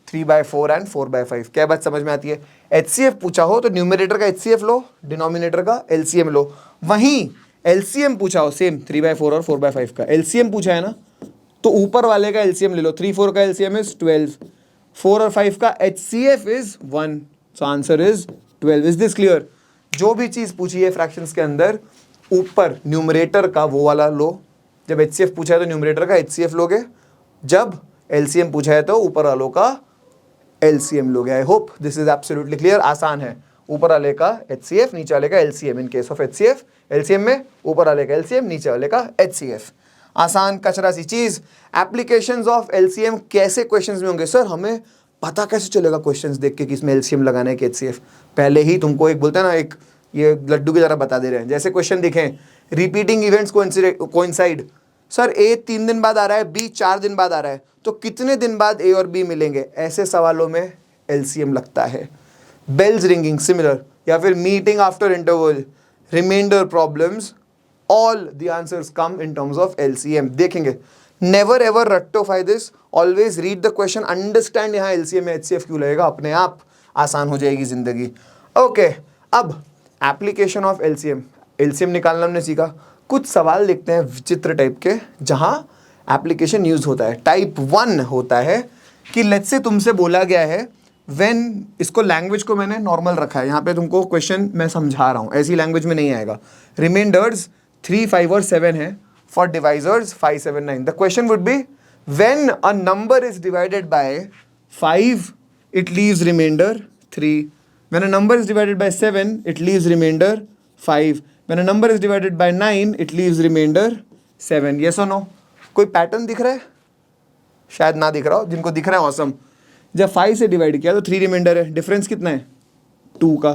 3/4 and 4/5। क्या बात समझ में आती है? एचसीएफ पूछा हो तो न्यूमरेटर का एचसीएफ लो, डिनोमिनेटर का एलसीएम लो। वहीं एलसीएम पूछा हो सेम 3/4 और 4/5 का एलसीएम पूछा है ना, तो ऊपर वाले का एलसीएम ले लो। 3 4 का एलसीएम इज 12, 4 और 5 का HCF is 1, so answer is 12। Is this clear? जो भी चीज पूछी है फ्रैक्शंस के अंदर, ऊपर न्यूमरेटर का वो वाला लो, जब एचसीएफ पूछा है तो न्यूमरेटर का एचसीएफ लोगे, जब एलसीएम पूछा है तो ऊपर वालों का एलसीएम लोगे। आई hope this is absolutely clear. आसान है, ऊपर वाले का एचसीएफ, नीचे वाले का LCM. In case of HCF, LCM में ऊपर वाले का एलसीएम, नीचे वाले का एचसीएफ। आसान कचरा सी चीज। एप्लीकेशंस ऑफ एलसीएम कैसे क्वेश्चंस में होंगे? सर हमें पता कैसे चलेगा क्वेश्चंस देख के कि इसमें एलसीएम लगाना है कि एचसीएफ? पहले ही तुमको एक बोलते हैं ना, एक ये लड्डू की तरह बता दे रहे हैं। जैसे क्वेश्चन दिखें, रिपीटिंग इवेंट्स कोइंसाइड, सर ए 3 दिन बाद आ रहा है, बी 4 दिन बाद आ रहा है, तो कितने दिन बाद ए और बी मिलेंगे? ऐसे सवालों में एलसीएम लगता है। बेल्स रिंगिंग सिमिलर, या फिर meeting after interval, remainder problems, all the answers come in terms of LCM. देखेंगे, नेवर एवर रट्टोफाई this, always read the question, understand यहाँ एलसीएम में एचसीएफ क्यों लगेगा, अपने आप आसान हो जाएगी जिंदगी। ओके, अब एप्लीकेशन ऑफ एलसीएम, एलसीएम निकालना हमने सीखा। कुछ सवाल देखते हैं विचित्र टाइप के, जहां एप्लीकेशन यूज होता है। टाइप 1 होता है कि लेट्स से तुमसे बोला गया है व्हेन, इसको लैंग्वेज को मैंने नॉर्मल रखा है, यहाँ पे तुमको क्वेश्चन मैं समझा रहा हूँ, ऐसी लैंग्वेज में नहीं आएगा। रिमाइंडर्स 3, 5 और 7 है, for divisors 5, 7, 9। The question would be when a number is divided by 5 it leaves remainder 3, when a number is divided by 7 it leaves remainder 5, when a number is divided by 9 it leaves remainder 7। yes or no? कोई पैटर्न दिख रहा है? शायद ना दिख रहा हो, जिनको दिख रहा है ऑसम। जब 5 से डिवाइड किया तो 3 रिमाइंडर है, डिफरेंस कितना है? 2 का।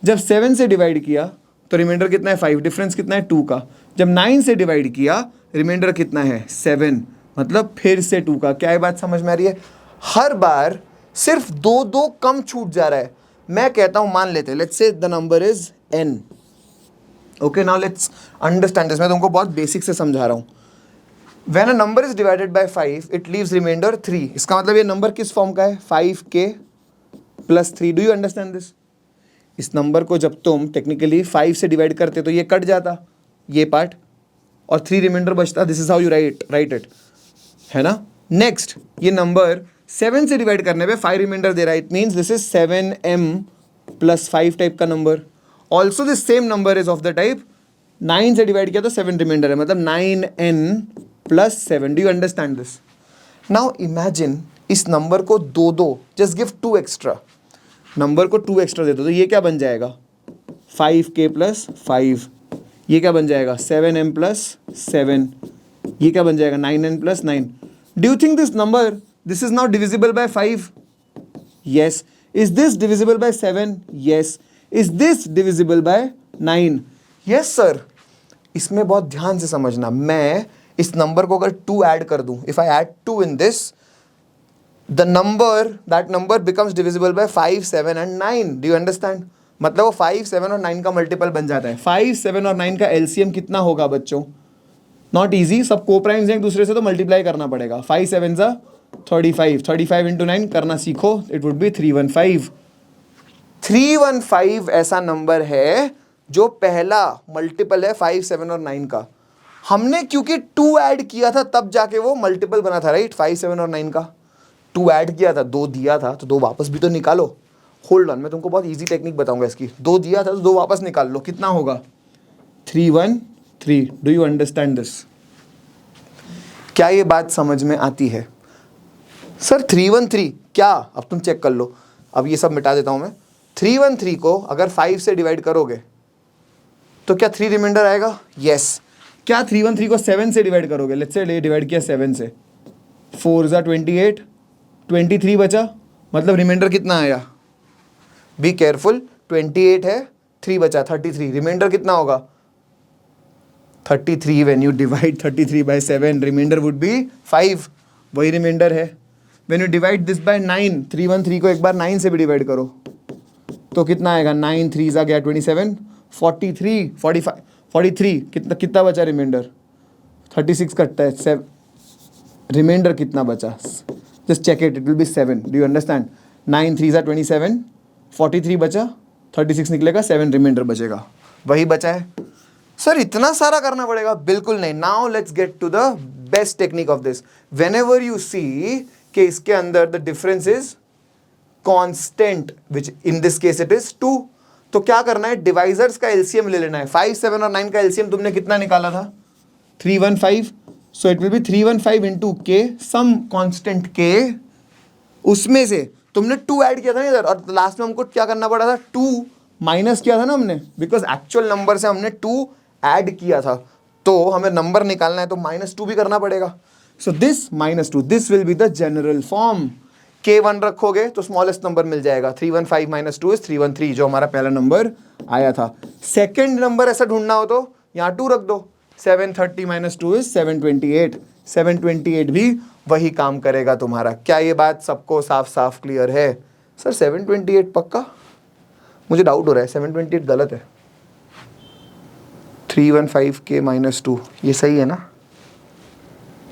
जब 7 से डिवाइड किया तो रिमाइंडर कितना है? 5, डिफरेंस कितना है? 2 का। जब 9 से डिवाइड किया रिमाइंडर कितना है? 7, मतलब फिर से 2 का। क्या ये बात समझ में आ रही है? हर बार सिर्फ 2 कम छूट जा रहा है। मैं कहता हूं, मान लेते हैं, let's say the number is n। Okay, now let's understand this. मैं तुमको बहुत बेसिक से समझा रहा हूं। When a number is divided by 5 it leaves remainder 3। इसका मतलब ये नंबर किस फॉर्म का है? 5k + 3। Do you understand this? इस नंबर को जब तुम टेक्निकली 5 से डिवाइड करते तो ये कट जाता, ये पार्ट, और 3 रिमाइंडर बचता। This is how you right it, है ना। नेक्स्ट, ये नंबर 7 से डिवाइड करने पे 5 रिमाइंडर दे रहा है, it means this is 7m + 5 type का नंबर। Also this same number is of the type 9 से डिवाइड किया तो 7 रिमाइंडर है, मतलब 9n + 7। Do you understand this? Now imagine इस नंबर को 2, जस्ट गिव 2 एक्स्ट्रा, नंबर को 2 एक्स्ट्रा दे दो तो ये क्या बन जाएगा 5k प्लस 5, ये क्या बन जाएगा 7m प्लस 7, ये क्या बन जाएगा 9n plus 9. Do you think this number this is not divisible by 5? Yes. Is this divisible bye 7? Yes. Is this divisible by 9? Yes sir. इसमें बहुत ध्यान से समझना, मैं इस नंबर को अगर 2 ऐड कर दूं, if I add 2 in this, the number that number becomes divisible by 5, 7 and 9. Do you understand? मतलब वो 5, 7 और 9 का मल्टीपल बन जाता है. 5, 7 और 9 का एलसीएम कितना होगा बच्चों? नॉट इजी, सब कोप्राइम्स हैं एक दूसरे से तो मल्टीप्लाई करना पड़ेगा. 5 7 जा 35, 35 इंटू 9 करना सीखो, इट वुड बी 315. 315 ऐसा नंबर है जो पहला मल्टीपल है 5, 7 और 9 का. हमने क्योंकि 2 ऐड किया था तब जाके वो मल्टीपल बना था, राइट? 5, 7 और 9 का 2 ऐड किया था, 2 दिया था तो 2 वापस भी तो निकालो. होल्ड ऑन, मैं तुमको बहुत इजी टेक्निक बताऊंगा इसकी. 2 दिया था तो 2 वापस निकाल लो, कितना होगा 313. Do you understand this? क्या ये बात समझ में आती है? सर 313 क्या? अब तुम चेक कर लो. अब ये सब मिटा देता हूं मैं. 313 को अगर 5 से डिवाइड करोगे तो क्या 3 रिमाइंडर आएगा? यस. क्या 313 को 7 से डिवाइड करोगे? लेट्स से डिवाइड किया 7 से, 4 जा 28, 23 बचा, मतलब रिमाइंडर कितना आया? बी केयरफुल, 28 है, 3 बचा 33, रिमाइंडर कितना होगा 33. When you divide 33 by 7 remainder would be 5, वही रिमाइंडर है. When you divide this by 9, 313 को एक बार 9 से भी डिवाइड करो तो कितना आएगा? 9 3 जा गया 27, 43, 45, 43, कितना बचा रिमाइंडर? 36 कटता है 7, रिमाइंडर कितना बचा? Just check it will be 7. Do you understand? 9 3 जा 27, 43 बचा, 36 निकलेगा, 7 रिमाइंडर बचेगा, वही बचा है. सर इतना सारा करना पड़ेगा? बिल्कुल नहीं. Now let's get to the best technique of this. Whenever you see कि इसके अंदर the difference is constant, which in this case it is 2, तो क्या करना है? डिवाइजर्स का एलसीएम ले लेना है. 5 7 और 9 का एलसीएम तुमने कितना निकाला था? 315. So it will B 315 into के, सम कांस्टेंट के, उसमें से तुमने 2 ऐड किया था ना इधर, और लास्ट में हमको क्या करना पड़ा था? 2 माइनस किया था ना हमने, बिकॉज एक्चुअल नंबर से हमने 2 ऐड किया था, तो हमें नंबर निकालना है तो -2 भी करना पड़ेगा. So this -2, this will be the general form. K1 रखोगे तो स्मॉलेस्ट नंबर मिल जाएगा. 315 - 2 इज 313, जो हमारा पहला नंबर आया था. सेकेंड नंबर ऐसा ढूंढना हो तो यहाँ 2 रख दो. 730 - 2 इज 728. 728 भी वही काम करेगा तुम्हारा. क्या ये बात सबको साफ साफ क्लियर है? सर 728 पक्का? मुझे डाउट हो रहा है, 728 गलत है. 315K - 2 ये सही है ना?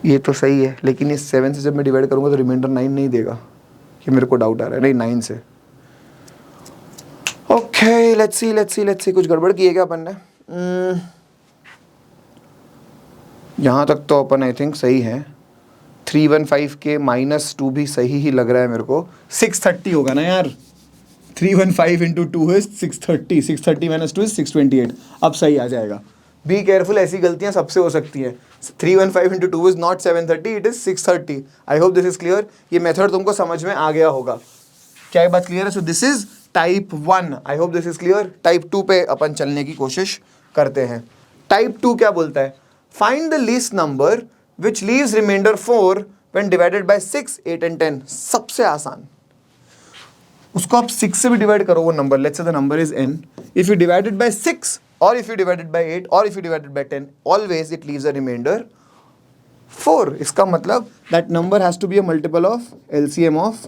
ये तो सही है, लेकिन इस 7 से जब मैं डिवाइड करूंगा तो रिमाइंडर 9 नहीं देगा. ये मेरे को डाउट आ रहा है. नहीं, 9 से. ओके लेट्स सी कुछ गड़बड़ की है क्या अपन ने? यहाँ तक तो अपन आई थिंक सही है. 315K - 2 भी सही ही लग रहा है मेरे को. 630 होगा ना यार? 315 इंटू 2 इज 630. 630 - 2 इज 628. अब सही आ जाएगा. बी केयरफुल, ऐसी गलतियां सबसे हो सकती हैं. 315 into 2 is not 730, it is 630. I hope this is clear. ये मेथड तुमको समझ में आ गया होगा. क्या ये बात क्लियर है? So this is type 1. I hope this is clear. Type 2 पे अपन चलने की कोशिश करते हैं. टाइप 2 क्या बोलता है? Find the least number which leaves remainder 4 when divided by 6, 8 and 10. सबसे आसान. उसको आप 6 से भी डिवाइड करो वो number. Let's say the number is n. If you divided by 6 or if you divided by 8 or if you divided by 10, always it leaves a remainder 4. इसका मतलब that number has to be a multiple of LCM of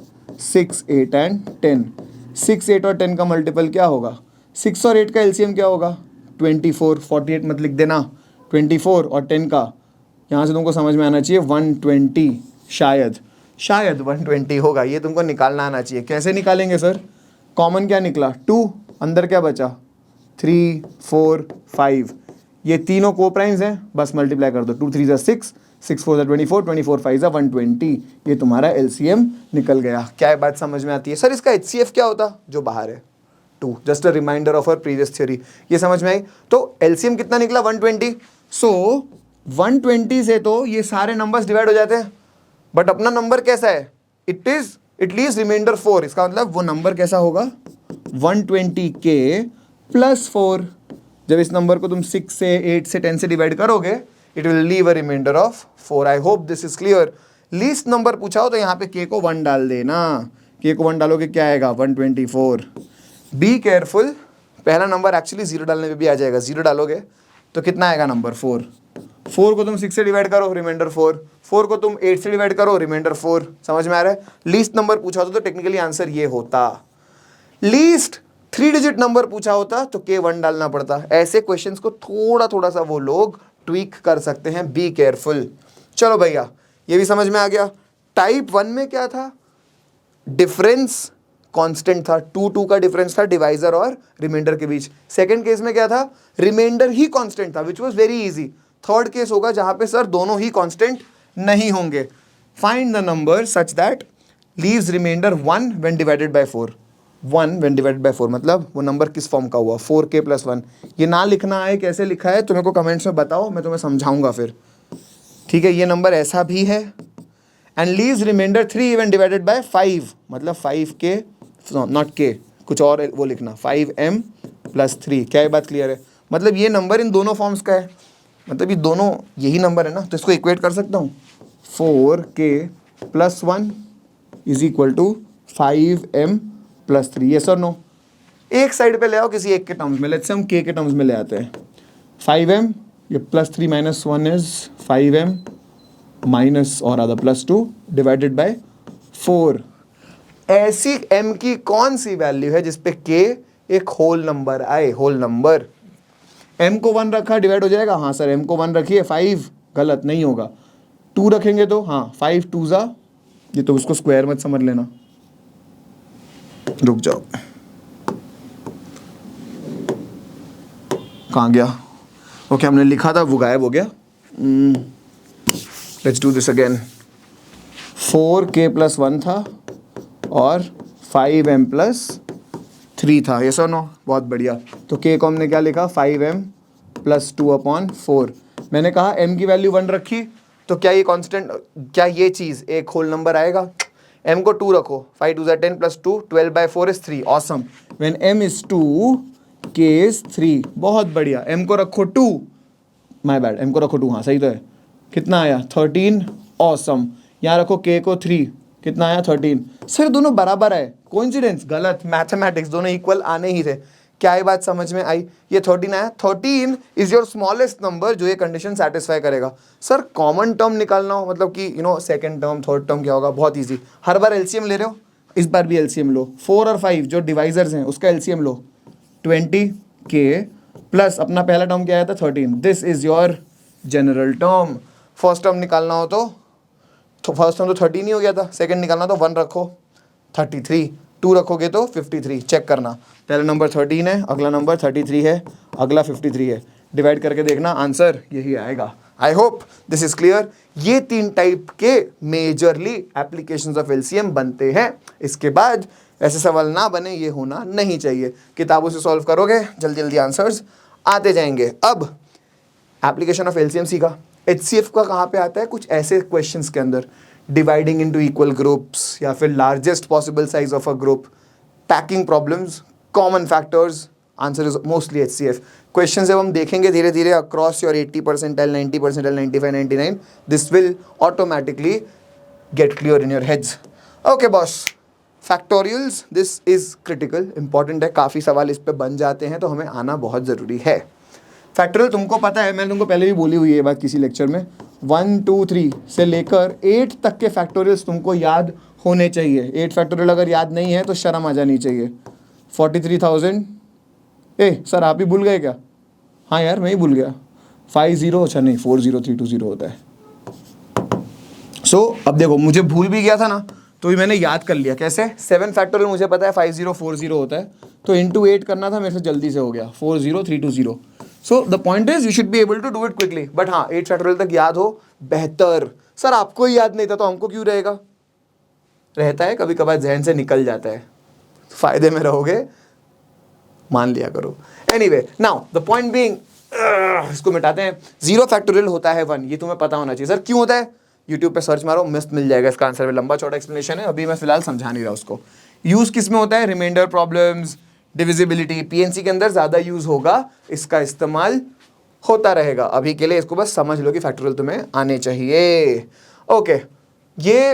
6, 8 and 10. 6, 8 और 10 का मल्टीपल क्या होगा? 6 और 8 का LCM क्या होगा? 24. 48 मत लिख देना. 24 और 10 का यहाँ से तुमको समझ में आना चाहिए 120. शायद 120 होगा. ये तुमको निकालना आना चाहिए. कैसे निकालेंगे सर? कॉमन क्या निकला? 2. अंदर क्या बचा? 3, 4, 5. ये तीनों को प्राइम्स हैं, बस मल्टीप्लाई कर दो. 2 3 = 6, 6 4 = 24, 24 5 = 120. ये तुम्हारा LCM निकल गया. क्या ये बात समझ में आती है? सर इसका HCF क्या होता? जो बाहर है 2. Just a reminder of our previous theory. ये समझ में आई? तो LCM कितना निकला? 120. सो 120 से तो ये सारे नंबर्स डिवाइड हो जाते हैं. बट अपना नंबर कैसा है? It is it leaves remainder 4। इसका मतलब वो नंबर कैसा होगा, 120k प्लस 4। जब इस नंबर को तुम 6 से 8 से 10 से डिवाइड करोगे, it will leave a reminder of 4। I hope this is clear. Least number पूछा हो तो यहाँ पे k को 1 डाल देना। k को 1 डालोगे क्या आएगा, 124। बी केयरफुल, पहला नंबर एक्चुअली 0 डालने पे भी आ जाएगा। 0 डालोगे तो कितना आएगा नंबर, 4। 4 को तुम 6 से डिवाइड करो, रिमाइंडर 4। 4 को तुम 8 से डिवाइड करो, रिमाइंडर 4। समझ में आ रहा है? लीस्ट नंबर पूछा होता तो टेक्निकली आंसर ये होता। लीस्ट 3 डिजिट नंबर पूछा होता तो k 1 डालना पड़ता। ऐसे क्वेश्चंस को थोड़ा थोड़ा सा वो लोग ट्वीक कर सकते हैं, बी केयरफुल। चलो भैया, ये भी समझ में आ गया। टाइप 1 में क्या था, डिफरेंस कांस्टेंट था, 2 का डिफरेंस था डिवाइजर और रिमाइंडर के बीच। सेकंड केस में क्या था, रिमाइंडर ही कांस्टेंट था, which was very easy. Third case होगा जहां पे सर दोनों ही कांस्टेंट नहीं होंगे। Find the number such that leaves remainder 1 when divided by 4। 1 when divided by 4 मतलब वो नंबर किस फॉर्म का हुआ, 4k + 1। ये ना लिखना है, कैसे लिखा है तुम्हें को कमेंट्स में बताओ, मैं तुम्हें समझाऊंगा फिर। ठीक है, ये नंबर ऐसा भी है। And leaves remainder 3 when divided by 5 मतलब 5k नॉट k, कुछ और वो लिखना, 5m + 3। क्या ये बात क्लियर है? मतलब ये नंबर इन दोनों फॉर्म्स का है, मतलब ये दोनों यही नंबर है ना, तो इसको इक्वेट कर सकता हूँ। 4k + 1 = 5m + 3। यस और नो? एक साइड पे ले आओ किसी एक के टर्म्स में, लेट्स से हम k के टर्म्स में ले आते हैं। 5m, ये +3 - 1 इज 5m माइनस और आधा +2 डिवाइडेड बाय 4। ऐसी m की कौन सी वैल्यू है जिसपे k एक होल नंबर आए, होल नंबर। m को 1 रखा, डिवाइड हो जाएगा, हाँ सर m को 1 रखिए, 5 गलत नहीं होगा। 2 रखेंगे तो हाँ, 5 2 जा, ये तो उसको स्क्वायर मत समझ लेना, रुक जाओ, कहाँ गया? ओके, हमने लिखा था वो गायब हो गया। Let's do this again. 4k + 1 था और 5m + 3 था, यस और नो? बहुत बढ़िया। तो k को हमने क्या लिखा, 5m + 2/4। मैंने कहा m की वैल्यू 1 रखी तो क्या ये कांस्टेंट, क्या ये चीज़ एक होल नंबर आएगा? m को 2 रखो, 5 2 10 + 2 12/4 is 3। Awesome. When m is 2 k is 3। बहुत बढ़िया। m को रखो 2, माय बैड, m को रखो 2, हाँ सही तो है। कितना आया, 13। ऑसम। यहाँ रखो k को 3, कितना आया, 13। सर दोनों बराबर है, कोइंसिडेंस? गलत, मैथमेटिक्स, दोनों इक्वल आने ही थे। क्या ये बात समझ में आई? ये 13 आया, 13 इज योर स्मॉलेस्ट नंबर जो ये कंडीशन सेटिस्फाई करेगा। सर कॉमन टर्म निकालना हो, मतलब कि सेकंड टर्म थर्ड टर्म क्या होगा, बहुत ईजी। हर बार एलसीएम ले रहे हो, इस बार भी एलसीएम लो। 4 और 5 जो डिवाइजर्स हैं उसका एलसीएम लो, 20k प्लस अपना पहला टर्म क्या आया था, 13। This is your general term. First term निकालना हो तो फर्स्ट टर्म तो 13 ही हो गया था, सेकंड निकालना तो 1 रखो, 33। 2 रखोगे तो 53। चेक करना, पहला नंबर 13 है, अगला नंबर 33 है, अगला 53 है। डिवाइड करके देखना, आंसर यही आएगा। आई होप दिस इज क्लियर। ये 3 टाइप के मेजरली एप्लीकेशंस ऑफ एलसीएम बनते हैं। इसके बाद ऐसे सवाल ना बने, ये होना नहीं चाहिए। किताबों से सॉल्व करोगे, जल्दी जल्दी आंसर्स आते जाएंगे। अब एप्लीकेशन ऑफ एलसीएम सीखा, एचसीएफ का कहाँ पे आता है, कुछ ऐसे क्वेश्चंस के अंदर, डिवाइडिंग इनटू इक्वल ग्रुप्स या फिर largest possible size of a group, packing problems, common factors. Answer is mostly HCF. Question जब हम देखेंगे धीरे धीरे across your 80 percentile, 90 percentile, 95, 99, this will automatically get clear in your heads. Okay boss, factorials, this is critical, important है, काफ़ी सवाल इस पे बन जाते हैं, तो हमें आना बहुत ज़रूरी है। फैक्टोरियल तुमको पता है, मैंने तुमको पहले भी बोली हुई है ये बात किसी लेक्चर में, 1 2 3 से लेकर 8 तक के फैक्टोरियल्स तुमको याद होने चाहिए। 8 फैक्टोरियल अगर याद नहीं है तो शर्म आ जानी चाहिए। 43,000, सर आप ही भूल गए क्या? हाँ यार मैं ही भूल गया। 50, अच्छा नहीं 40320 होता है। अब देखो, मुझे भूल भी गया था ना, तो भी मैंने याद कर लिया। कैसे? 7 फैक्टोरियल मुझे पता है 5040 होता है, तो इंटू 8 करना था, मेरे से जल्दी से हो गया, 40320। So the point is you should be able to do it quickly. But हाँ, 8 फैक्टोरियल तक याद हो बेहतर। सर आपको ही याद नहीं था तो हमको क्यों रहेगा? रहता है, कभी कभार जहन से निकल जाता है, फायदे में रहोगे, मान लिया करो। Anyway, now the point being, इसको मिटाते हैं। 0 फैक्टोरियल होता है 1, ये तुम्हें पता होना चाहिए। सर क्यों होता है? यूट्यूब पे सर्च मारो, मस्त मिल जाएगा इसका आंसर में, लंबा चौड़ा एक्सप्लेनेशन है, अभी मैं फिलहाल समझा नहीं रहा उसको। यूज किस में होता है? रिमाइंडर प्रॉब्लम्स, डिविजिबिलिटी, पीएनसी के अंदर ज्यादा यूज होगा, इसका इस्तेमाल होता रहेगा। अभी के लिए इसको बस समझ लो कि फैक्टोरियल तुम्हें आने चाहिए। ओके, ये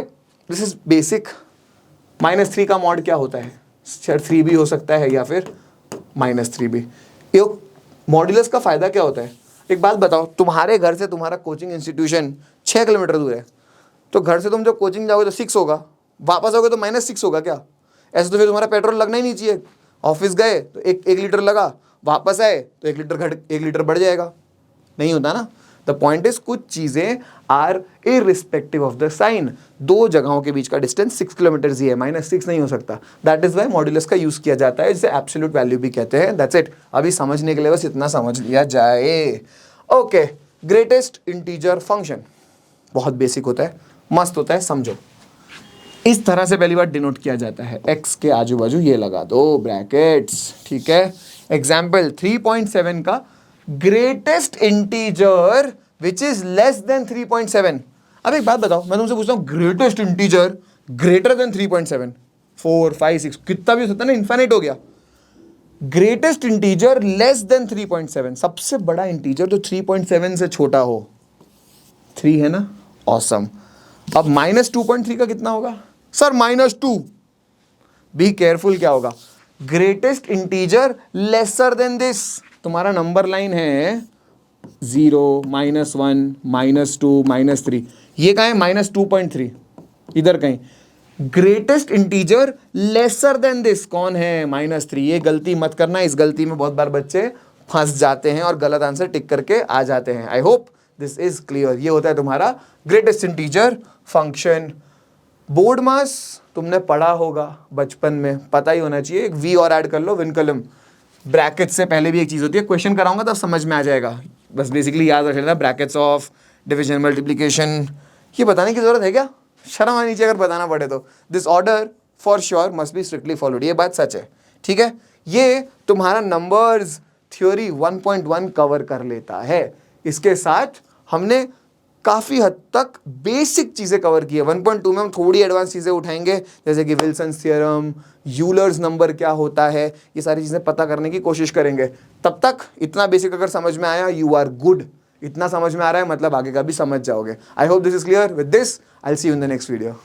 दिस इज बेसिक। -3 का मॉड क्या होता है? 3 भी हो सकता है या फिर -3 भी। ये मॉड्यूलस का फायदा क्या होता है? एक बात बताओ, तुम्हारे घर से तुम्हारा कोचिंग इंस्टीट्यूशन 6 किलोमीटर दूर है, तो घर से तुम जब कोचिंग जाओगे तो 6 होगा, वापस आओगे तो -6 होगा क्या? ऐसे तो फिर तुम्हारा पेट्रोल लगना ही नहीं चाहिए। ऑफिस गए तो 1 लीटर लगा, वापस आए तो 1 लीटर बढ़ जाएगा, नहीं होता ना। द पॉइंट इज, कुछ चीजें are irrespective of the sign. दो जगहों के बीच का डिस्टेंस 6 किलोमीटर ही है, -6 नहीं हो सकता। दैट इज वाई मॉड्यूलस का यूज किया जाता है, जिसे एब्सोल्यूट वैल्यू भी कहते हैं। That's it. अभी समझने के लिए बस इतना समझ लिया जाए। ओके, ग्रेटेस्ट इंटीजर फंक्शन बहुत बेसिक होता है, मस्त होता है, समझो। इस तरह से पहली बार डिनोट किया जाता है, x के आजू बाजू ये लगा दो ब्रैकेट्स, ठीक है। एग्जाम्पल 3.7 का greatest integer which is less than 3.7। अब एक बात बताओ, मैं तुमसे पूछता हूँ, ग्रेटेस्ट इंटीजर ग्रेटर देन 3.7, 4, 5, 6 कितना भी हो सकता है ना, इन्फिनिट हो गया। ग्रेटेस्ट इंटीजर लेस देन 3.7, सबसे बड़ा इंटीजर जो 3.7 से छोटा हो, 3 है ना, ऑसम। अब -2.3 का कितना होगा सर? -2। बी केयरफुल, क्या होगा? Greatest integer lesser than this. तुम्हारा नंबर लाइन है 0, -1, -2, -3, ये कहाँ है? -2.3, इधर कहीं। Greatest integer lesser than this कौन है? -3। ये गलती मत करना, इस गलती में बहुत बार बच्चे फंस जाते हैं और गलत आंसर टिक करके आ जाते हैं। आई होप दिस इज क्लियर। ये होता है तुम्हारा ग्रेटेस्ट इंटीजर फंक्शन। बोर्ड मास तुमने पढ़ा होगा बचपन में, पता ही होना चाहिए। एक वी और ऐड कर लो, विनकलम। ब्रैकेट से पहले भी एक चीज होती है, क्वेश्चन कराऊंगा तब समझ में आ जाएगा, बस बेसिकली याद रख लेना, ब्रैकेट्स ऑफ डिवीजन, मल्टीप्लिकेशन। ये बताने की जरूरत है क्या? शर्म आनी चाहिए अगर बताना पड़े तो। This order for sure must be strictly followed, ये बात सच है, ठीक है। ये तुम्हारा नंबर्स थ्योरी 1.1 कवर कर लेता है। इसके साथ हमने काफ़ी हद तक बेसिक चीज़ें कवर की है। 1.2 में हम थोड़ी एडवांस चीज़ें उठाएंगे, जैसे कि विल्सन्स थ्योरम, यूलर्स नंबर क्या होता है, ये सारी चीज़ें पता करने की कोशिश करेंगे। तब तक इतना बेसिक अगर समझ में आया, यू आर गुड। इतना समझ में आ रहा है मतलब आगे का भी समझ जाओगे। आई hope this is clear. With this I will see you in the next video.